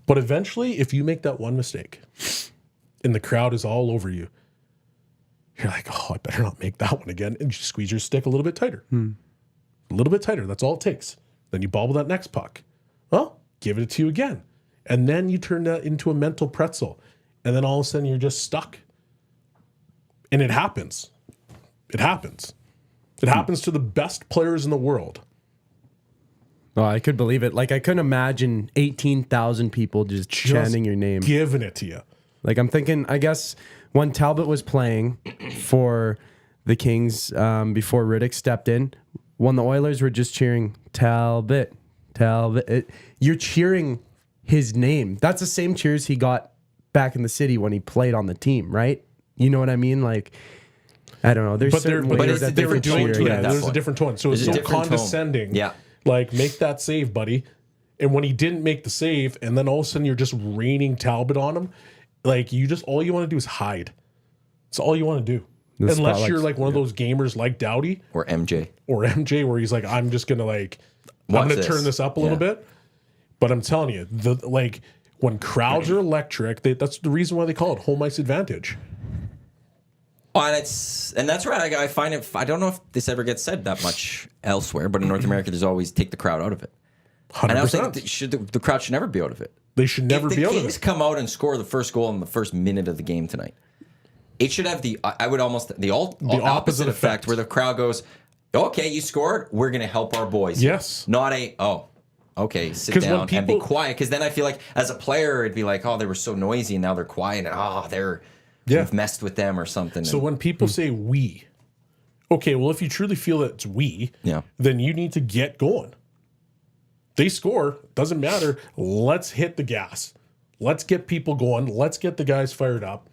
But eventually, if you make that one mistake and the crowd is all over you, you're like, oh, I better not make that one again. And you squeeze your stick a little bit tighter. A little bit tighter. That's all it takes. Then you bobble that next puck. Well, give it to you again. And then you turn that into a mental pretzel. And then all of a sudden you're just stuck. And it happens. It happens. It happens to the best players in the world. Oh, I could believe it. Like, I couldn't imagine 18,000 people just chanting your name. Giving it to you. Like, I'm thinking, I guess, when Talbot was playing for the Kings before Riddick stepped in, when the Oilers were just cheering, Talbot, Talbot. You're cheering his name. That's the same cheers he got back in the city when he played on the team, right? You know what I mean? Like, I don't know. There's there's a different tone to it. There's a different tone. So it's so condescending. Yeah. Like, make that save, buddy. And when he didn't make the save, and then all of a sudden you're just raining Talbot on him, like, all you want to do is hide. That's all you want to do. Unless you're like one of those gamers like Doughty. Or MJ. Where he's like, I'm just going to I'm going to turn this up a little bit. But I'm telling you, when crowds are electric, that's the reason why they call it home ice advantage. Oh, and that's right. I find it. I don't know if this ever gets said that much elsewhere, but in North America, there's always take the crowd out of it. 100%. And I was thinking, the crowd should never be out of it. They should never be out of it. If the Kings come out and score the first goal in the first minute of the game tonight, it should have the opposite effect where the crowd goes, "Okay, you scored. We're going to help our boys." Yes. Not okay, sit down and be quiet. Because then I feel like as a player, it'd be like, oh, they were so noisy and now they're quiet and we've messed with them or something. So when people say we, okay, well, if you truly feel that it's we, then you need to get going. They score, doesn't matter. Let's hit the gas. Let's get people going. Let's get the guys fired up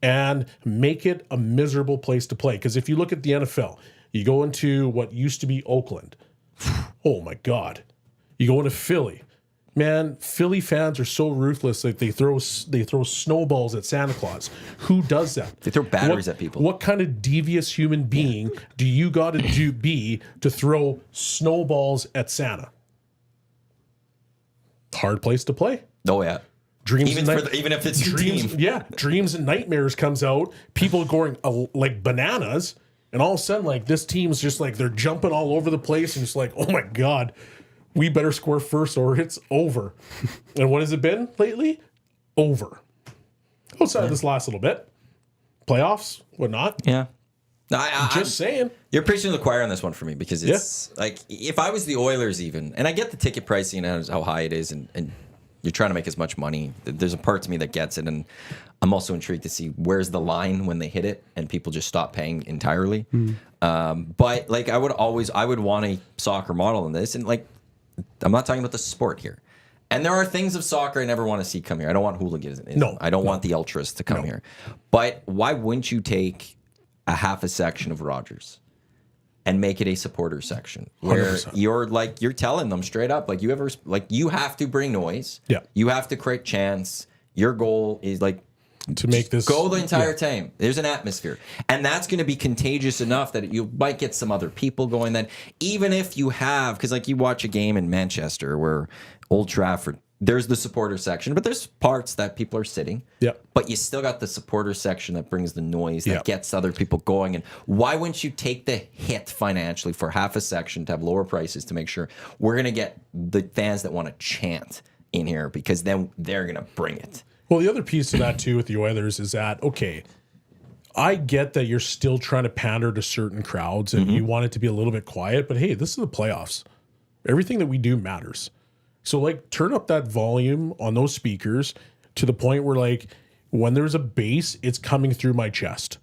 and make it a miserable place to play. Because if you look at the NFL, you go into what used to be Oakland. Oh, my God. You go into Philly. Man, Philly fans are so ruthless that they throw snowballs at Santa Claus. Who does that? They throw batteries at people. What kind of devious human being do you got to be to throw snowballs at Santa? Hard place to play. Oh yeah. Even if it's your team. Yeah, Dreams and Nightmares comes out. People going like bananas, and all of a sudden, like, this team's just like they're jumping all over the place, and it's like, oh my God, we better score first or it's over. And what has it been lately? Over. Outside of this last little bit, playoffs, whatnot. Yeah. I'm just saying. You're preaching to the choir on this one for me because it's like if I was the Oilers even, and I get the ticket pricing and how high it is, and you're trying to make as much money. There's a part to me that gets it, and I'm also intrigued to see where's the line when they hit it and people just stop paying entirely. But like I would want a soccer model in this, and like I'm not talking about the sport here. And there are things of soccer I never want to see come here. I don't want hooligans. I don't want the ultras to come here. But why wouldn't you take a half a section of Rogers and make it a supporter section where 100%. you're telling them straight up, like, you have to bring noise. Yeah. You have to create chants. Your goal is like to make this go the entire time. There's an atmosphere. And that's going to be contagious enough that you might get some other people going then. Even if you have, because like you watch a game in Manchester where Old Trafford, there's the supporter section, but there's parts that people are sitting. Yeah. But you still got the supporter section that brings the noise, that gets other people going. And why wouldn't you take the hit financially for half a section to have lower prices to make sure we're going to get the fans that want to chant in here, because then they're going to bring it. Well, the other piece to that too with the Oilers is that, okay, I get that you're still trying to pander to certain crowds and you want it to be a little bit quiet, but hey, this is the playoffs. Everything that we do matters. So, like, turn up that volume on those speakers to the point where, like, when there's a bass, it's coming through my chest.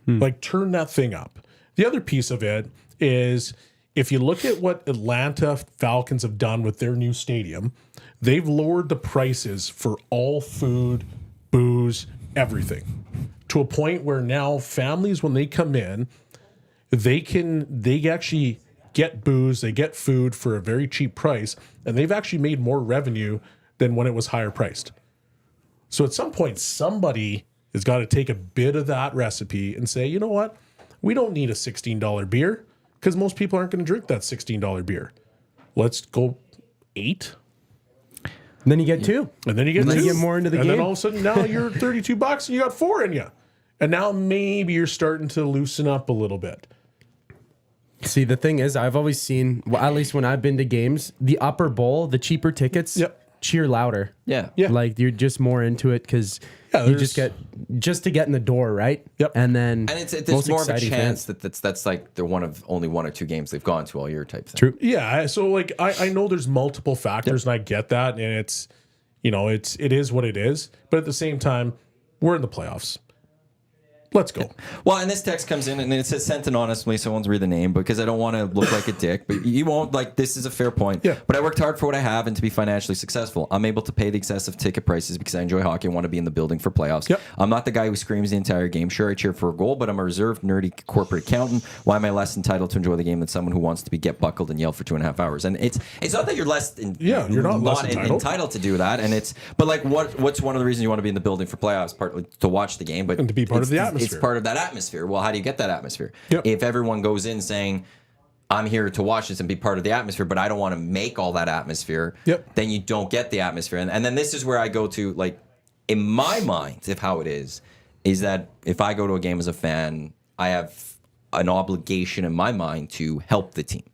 Like, turn that thing up. The other piece of it is if you look at what Atlanta Falcons have done with their new stadium, they've lowered the prices for all food, booze, everything, to a point where now families, when they come in, they actually get booze, they get food for a very cheap price, and they've actually made more revenue than when it was higher priced. So at some point, somebody has got to take a bit of that recipe and say, you know what? We don't need a $16 beer because most people aren't going to drink that $16 beer. Let's go 8. And then you get 2. And then you get then 2. you get more into the and game. then all of a sudden now you're $32 and you got 4 in you. And now maybe you're starting to loosen up a little bit. See, the thing is, I've always seen, well, at least when I've been to games, the upper bowl, the cheaper tickets, cheer louder. Yeah. Like you're just more into it because you just get to get in the door, right? Yep. And then there's more of a chance that's like they're only 1 or 2 games they've gone to all year type thing. True. Yeah. So like I know there's multiple factors and I get that, and it's it is what it is. But at the same time, we're in the playoffs. Let's go. Well, and this text comes in and it says sent anonymously, so I won't read the name because I don't want to look like a dick. But you won't, like, this is a fair point. Yeah. But I worked hard for what I have and to be financially successful. I'm able to pay the excessive ticket prices because I enjoy hockey and want to be in the building for playoffs. Yep. I'm not the guy who screams the entire game. Sure, I cheer for a goal, but I'm a reserved, nerdy corporate accountant. Why am I less entitled to enjoy the game than someone who wants to be get buckled and yell for 2.5 hours? And it's not that you're less you're not less entitled to do that. And but like what's one of the reasons you want to be in the building for playoffs? Partly to watch the game, but and to be part of the atmosphere. It's part of that atmosphere. Well, how do you get that atmosphere? Yep. If everyone goes in saying, I'm here to watch this and be part of the atmosphere, but I don't want to make all that atmosphere, then you don't get the atmosphere. And then this is where I go to, like, in my mind, if how it is that if I go to a game as a fan, I have an obligation in my mind to help the team,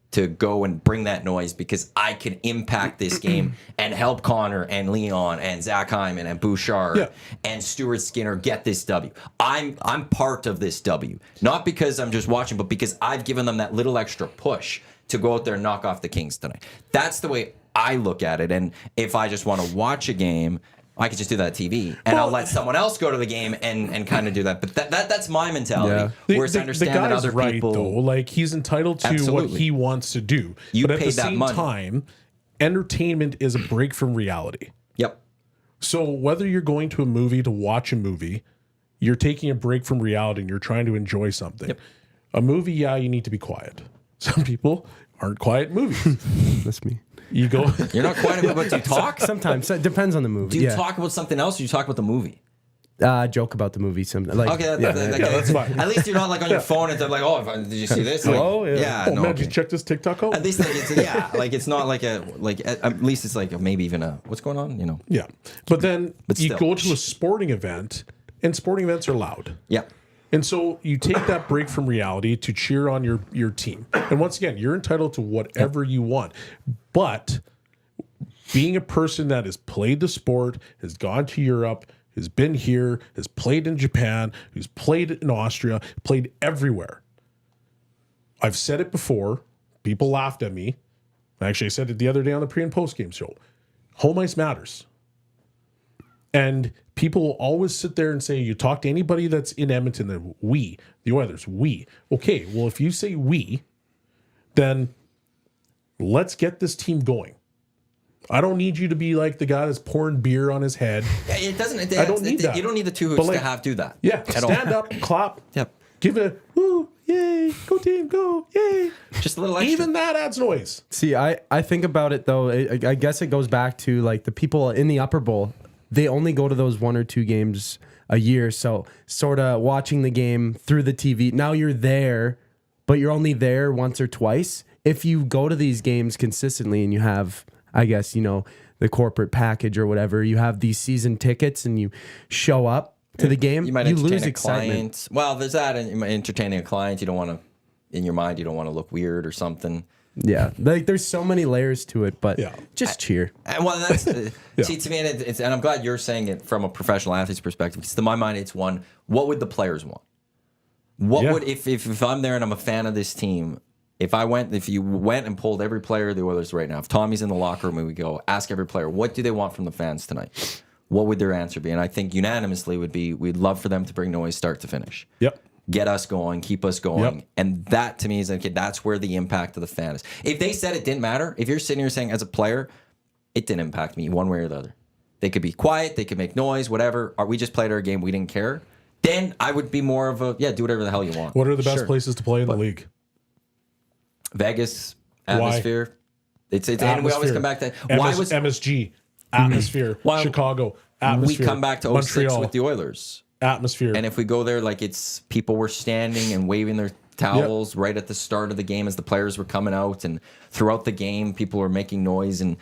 to go and bring that noise because I can impact this game and help Connor and Leon and Zach Hyman and Bouchard and Stuart Skinner get this W. I'm part of this W, not because I'm just watching, but because I've given them that little extra push to go out there and knock off the Kings tonight. That's the way I look at it. And if I just want to watch a game, I could just do that on TV, and I'll let someone else go to the game and kind of do that. But that's my mentality. Whereas I understand that other people, though, like he's entitled to what he wants to do. You but at paid the that same money. time, entertainment is a break from reality. Yep. So whether you're going to a movie to watch a movie, you're taking a break from reality and you're trying to enjoy something. Yep. A movie, you need to be quiet. Some people aren't quiet in movies. That's me. You go. You're not quite about to talk. Sometimes. It depends on the movie. Do you talk about something else, or do you talk about the movie? Joke about the movie. Something like Okay, that's fine. At least you're not like on your phone and they're like, "Oh, did you see this?" Like, Oh, yeah. Oh no, man, okay. did you check this TikTok out? At least like it's like it's not like at least it's like maybe even a what's going on, you know? Yeah. But then But you still. go to a sporting event, and sporting events are loud. Yeah. And so you take that break from reality to cheer on your team. And once again, you're entitled to whatever you want. But being a person that has played the sport, has gone to Europe, has been here, has played in Japan, who's played in Austria, played everywhere. I've said it before. People laughed at me. Actually, I said it the other day on the pre and post game show. Home ice matters. And people will always sit there and say, you talk to anybody that's in Edmonton, then the Oilers, we. Okay, well, if you say we, then let's get this team going. I don't need you to be like the guy that's pouring beer on his head. Yeah, it doesn't. I don't need that. You don't need the two But hoots like, to have do that. Yeah, at all. stand up, clap, Yep. give it a woo, yay, go team, go, yay. Just a little extra. Even that adds noise. See, I think about it though. I guess it goes back to like the people in the upper bowl. They only go to those 1 or 2 games a year. So sort of watching the game through the TV. Now you're there, but you're only there once or twice. If you go to these games consistently and you have, I guess, the corporate package or whatever, you have these season tickets and you show up to the game, You might you entertain lose a excitement. client. Well, there's that. And entertaining a client, you don't want to, in your mind, you don't want to look weird or something. Yeah, like there's so many layers to it, but just cheer. And well, that's see to me, and and I'm glad you're saying it from a professional athlete's perspective. Because to my mind, it's one. What would the players want? What would if I'm there and I'm a fan of this team? If you went and pulled every player of the Oilers right now, if Tommy's in the locker room and we go ask every player, what do they want from the fans tonight? What would their answer be? And I think unanimously would be, we'd love for them to bring noise start to finish. Yep. get us going, keep us going. Yep. And that to me is okay, that's where the impact of the fan is. If they said it didn't matter, if you're sitting here saying as a player, it didn't impact me one way or the other. They could be quiet, they could make noise, whatever. Or we just played our game, we didn't care. Then I would be more of a, do whatever the hell you want. What are the best places to play in the league? Vegas, atmosphere. It's and we always come back to MSG, atmosphere, Chicago, atmosphere. We come back to 06 Montreal, with the Oilers. atmosphere. And if we go there, like it's people were standing and waving their towels right at the start of the game as the players were coming out, and throughout the game, people were making noise, and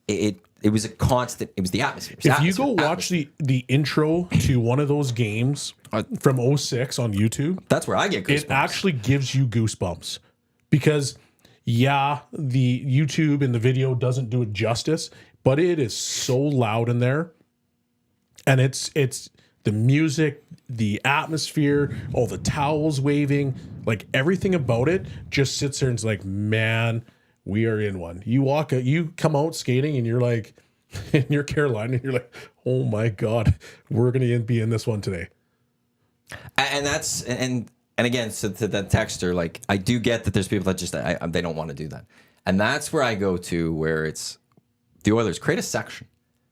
it was a constant. It was the atmosphere. If you go watch the intro to one of those games from 06 on YouTube, that's where I get goosebumps. it actually gives you goosebumps because the YouTube and the video doesn't do it justice, but it is so loud in there, and it's the music, the atmosphere, all the towels waving, like everything about it just sits there and it's like, man, we are in one. You come out skating and you're like, and you're Carolina and you're like, oh my God, we're going to be in this one today. And that's, and again, so to that texter, like I do get that there's people that just, they don't want to do that. And that's where I go to where it's the Oilers create a section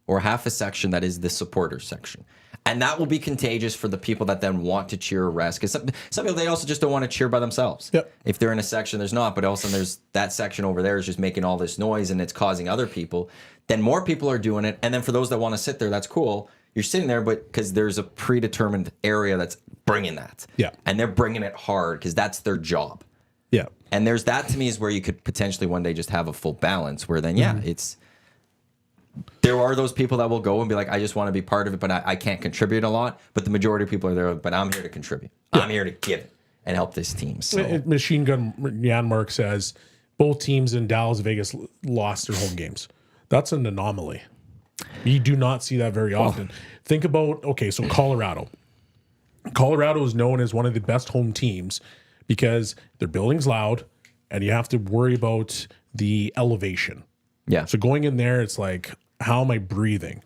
or half a section that is the supporters section. And that will be contagious for the people that then want to cheer or rest. Because some people, they also just don't want to cheer by themselves. Yep. If they're in a section, there's not. But also there's that section over there is just making all this noise and it's causing other people. Then more people are doing it. And then for those that want to sit there, that's cool. You're sitting there, but because there's a predetermined area that's bringing that. Yeah. And they're bringing it hard because that's their job. Yeah. And there's that to me is where you could potentially one day just have a full balance where then, it's... There are those people that will go and be like, I just want to be part of it, but I can't contribute a lot. But the majority of people are there, but I'm here to contribute. Yeah. I'm here to give it and help this team. So Machine Gun Yanmark says both teams in Dallas, Vegas lost their home games. That's an anomaly. You do not see that very often. Think about, so Colorado. Colorado is known as one of the best home teams because their building's loud and you have to worry about the elevation. yeah. So going in there, it's like, how am I breathing?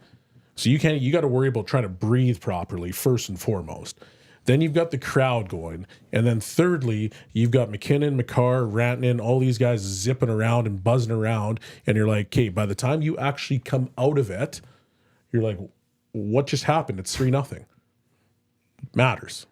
So you got to worry about trying to breathe properly first and foremost. Then you've got the crowd going. And then thirdly, you've got McKinnon, McCarr, Rantanen, all these guys zipping around and buzzing around. And you're like, okay, by the time you actually come out of it, you're like, what just happened? It's 3-0. Matters.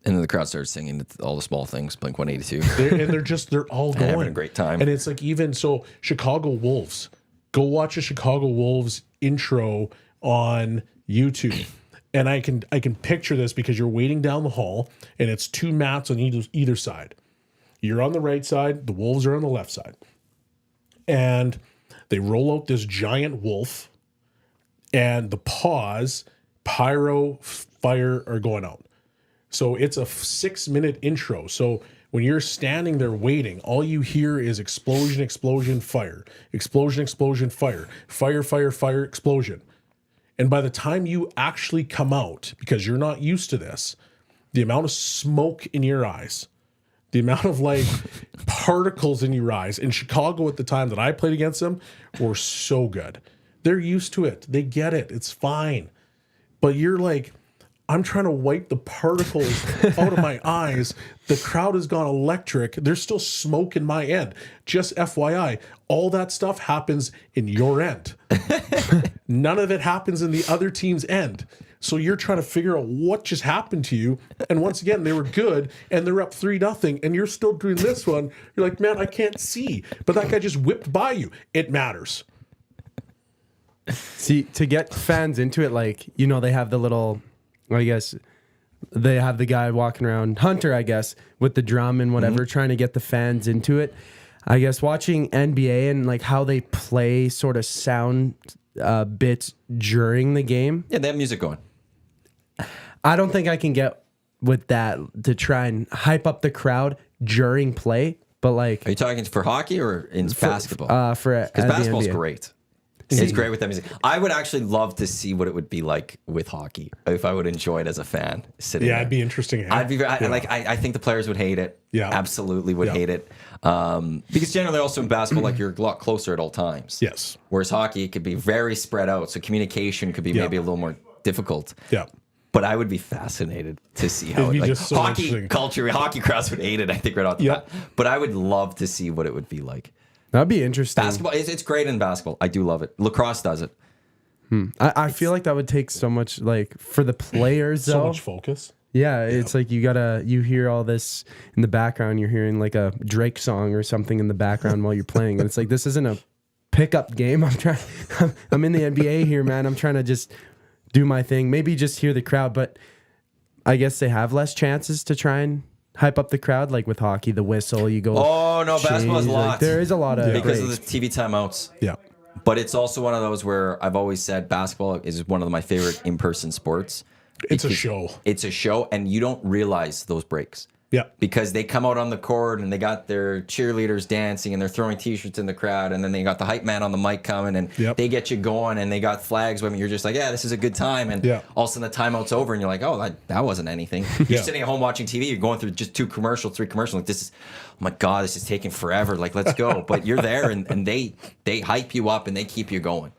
And then the crowd starts singing all the small things, Blink-182. They're all going. Having a great time. And it's like even so, Chicago Wolves. Go watch a Chicago Wolves intro on YouTube. And I can picture this because you're waiting down the hall and it's two mats on either side. You're on the right side, the Wolves are on the left side. And they roll out this giant wolf and the paws, pyro, fire are going out. So it's a 6-minute intro. So when you're standing there waiting, all you hear is explosion, explosion, fire. Explosion, explosion, fire. Fire, fire, fire, explosion. And by the time you actually come out, because you're not used to this, the amount of smoke in your eyes, the amount of like particles in your eyes, in Chicago at the time that I played against them were so good. They're used to it. They get it. It's fine. But you're like, I'm trying to wipe the particles out of my eyes. The crowd has gone electric. There's still smoke in my end. Just FYI, all that stuff happens in your end. None of it happens in the other team's end. So you're trying to figure out what just happened to you. And once again, they were good and they're up 3-0 and you're still doing this one. You're like, man, I can't see. But that guy just whipped by you. It matters. See, to get fans into it, like, they have the little... I guess they have the guy walking around, Hunter, I guess, with the drum and whatever, trying to get the fans into it. I guess watching NBA and like how they play sort of sound bits during the game. Yeah, they have music going. I don't think I can get with that to try and hype up the crowd during play. But like, are you talking for hockey or in basketball? Because basketball's great. It's great with that music. I would actually love to see what it would be like with hockey if I would enjoy it as a fan. Sitting there. It'd be interesting. I think the players would hate it. Yeah, absolutely would hate it. Because generally, also in basketball, like you're a lot closer at all times. Yes. Whereas hockey, it could be very spread out, so communication could be maybe a little more difficult. Yeah. But I would be fascinated to see how It'd be like just so hockey interesting. culture, hockey crowds would hate it. I think right off the Yep. bat. But I would love to see what it would be like. That'd be interesting. Basketball, it's great in basketball. I do love it. Lacrosse does it. I feel like that would take so much, like, for the players, So though. much focus. Yeah, it's like you hear all this in the background. You're hearing like a Drake song or something in the background while you're playing. And it's like, this isn't a pickup game. I'm in the NBA here, man. I'm trying to just do my thing. Maybe just hear the crowd, but I guess they have less chances to try and hype up the crowd. Like with hockey, the whistle, you go. Oh, no, basketball's a change, lot. like, there is a lot of Because of breaks. the TV timeouts. Yeah. But it's also one of those where I've always said basketball is one of my favorite in-person sports. It's a Because show. It's a show, and you don't realize those breaks. Yeah. Because they come out on the court and they got their cheerleaders dancing and they're throwing T-shirts in the crowd, and then they got the hype man on the mic coming and Yep. they get you going, and they got flags waving. You're just like, yeah, this is a good time. And Yeah. all of a sudden the timeout's over and you're like, oh, that wasn't anything. You're Yeah. sitting at home watching TV. You're going through just 2 commercials, 3 commercials. Like, this is, oh my God, this is taking forever. Like, let's go. But you're there, and they hype you up and they keep you going.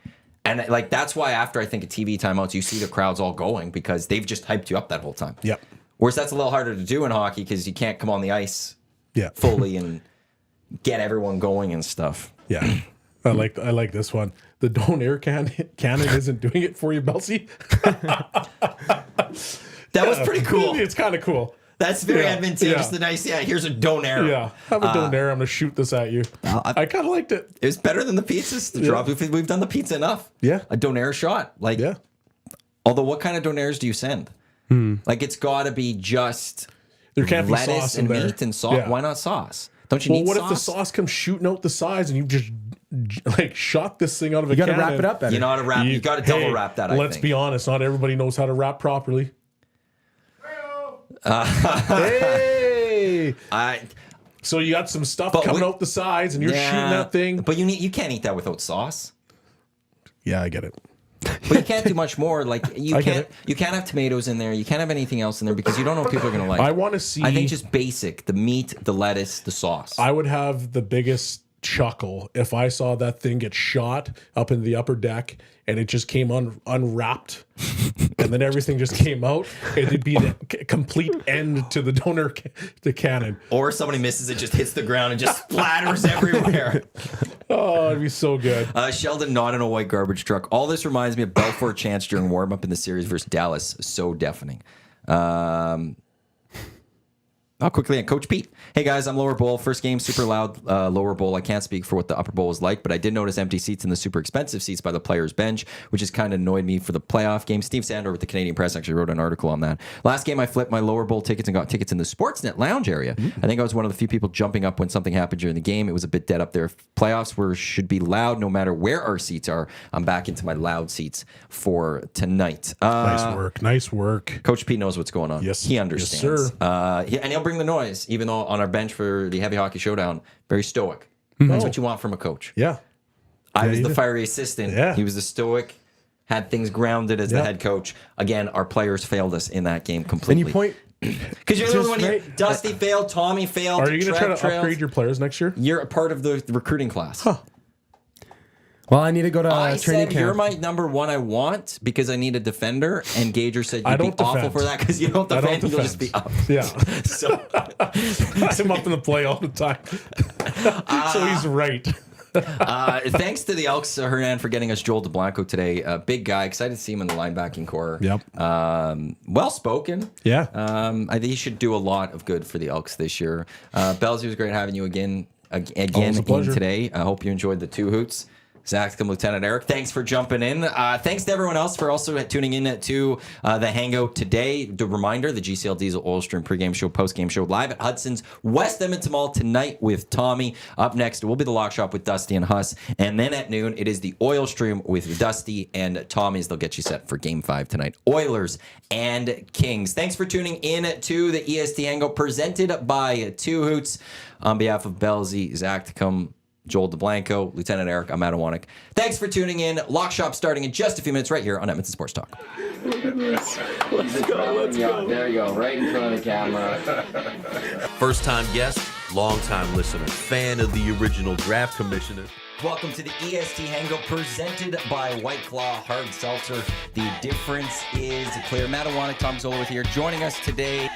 And like that's why after I think of TV timeouts, you see the crowds all going because they've just hyped you up that whole time. Yep. Whereas that's a little harder to do in hockey because you can't come on the ice Yeah. fully and get everyone going and stuff. Yeah. I like this one. The Donair cannon isn't doing it for you, Belsie. That was pretty cool. It's kind of cool. That's very Yeah, advantageous. yeah. The nice, here's a Donair. Yeah. Have a Donair. I'm going to shoot this at you. I kind of liked it. It was better than the pizzas to drop. We've done the pizza enough. Yeah. A Donair shot. Like, Yeah. although what kind of Donairs do you send? Like it's got to be just There can't be lettuce sauce in and there. meat and sauce. Yeah. Why not sauce? Don't you Well, need what sauce? if the sauce comes shooting out the sides and you just like shot this thing out of a You got to cannon? wrap it up better. You know how to wrap. You got to double wrap that. Let's be honest. Not everybody knows how to wrap properly. Hey! So you got some stuff But coming we- out the sides, and you're shooting that thing. But you can't eat that without sauce. Yeah, I get it. But you can't do much more. Like you I get can't. it. You can't have tomatoes in there. You can't have anything else in there because you don't know what people are going to like. I want to see. I think just basic: the meat, the lettuce, the sauce. I would have the biggest chuckle if I saw that thing get shot up in the upper deck and it just came unwrapped and then everything just came out. It'd be the complete end to the the cannon. Or somebody misses it, just hits the ground and just splatters everywhere. Oh, it'd be so good. Sheldon not in a white garbage truck. All this reminds me of Belfort chants during warm up in the series versus Dallas. So deafening. I'll quickly and Coach Pete. Hey guys, I'm lower bowl. First game, super loud lower bowl. I can't speak for what the upper bowl was like, but I did notice empty seats in the super expensive seats by the players' bench, which has kind of annoyed me for the playoff game. Steve Sandor with the Canadian Press actually wrote an article on that. Last game, I flipped my lower bowl tickets and got tickets in the Sportsnet lounge area. I think I was one of the few people jumping up when something happened during the game. It was a bit dead up there. Playoffs should be loud no matter where our seats are. I'm back into my loud seats for tonight. Nice work. Nice work. Coach Pete knows what's going on. Yes. He understands. Yes, sir. And he'll bring the noise, even though on our bench for the Heavy Hockey Showdown, very stoic. That's what you want from a coach. Yeah. I was you the do. fiery assistant. Yeah. He was the stoic, had things grounded as the Yeah. head coach. Again, our players failed us in that game completely. And you point. Because you're the only just one here. right- Dusty failed, Tommy failed. Are you going to try to Trev upgrade your players next year? You're a part of the recruiting class. Well, I need to go to I training said you're camp. my number one I want because I need a defender, and Gager said I you'd be don't awful defend. for that because you don't I defend, don't you'll just be up. Yeah. So I'm up in the play all the time. So he's right. thanks to the Elks, Hernan, for getting us Joel DeBlanco today. Big guy, excited to see him in the linebacking core. Yep. Well spoken. Yeah. I think he should do a lot of good for the Elks this year. Belzy, it was great having you again Always a in pleasure. today. I hope you enjoyed the 2 hoots. Zach, Lieutenant Eric, thanks for jumping in. Thanks to everyone else for also tuning in to the Hangout today. The reminder, the GCL Diesel Oil Stream pregame show, postgame show live at Hudson's West Edmonton Mall tonight with Tommy. Up next will be the Lock Shop with Dusty and Huss. And then at noon, it is the Oil Stream with Dusty and Tommy's. They'll get you set for Game 5 tonight. Oilers and Kings. Thanks for tuning in to the EST Hangout presented by 2 Hoots. On behalf of Belzy, Zach Tacum, Joel DeBlanco, Lieutenant Eric, I'm Matt Iwanyk. Thanks for tuning in. Lock Shop starting in just a few minutes right here on Edmonton Sports Talk. Let's go. There you go, right in front of the camera. First time guest, longtime listener, fan of the original draft commissioner. Welcome to the EST Hangout presented by White Claw Hard Seltzer. The difference is clear. Matt Iwanyk, Tom Zola with here. Joining us today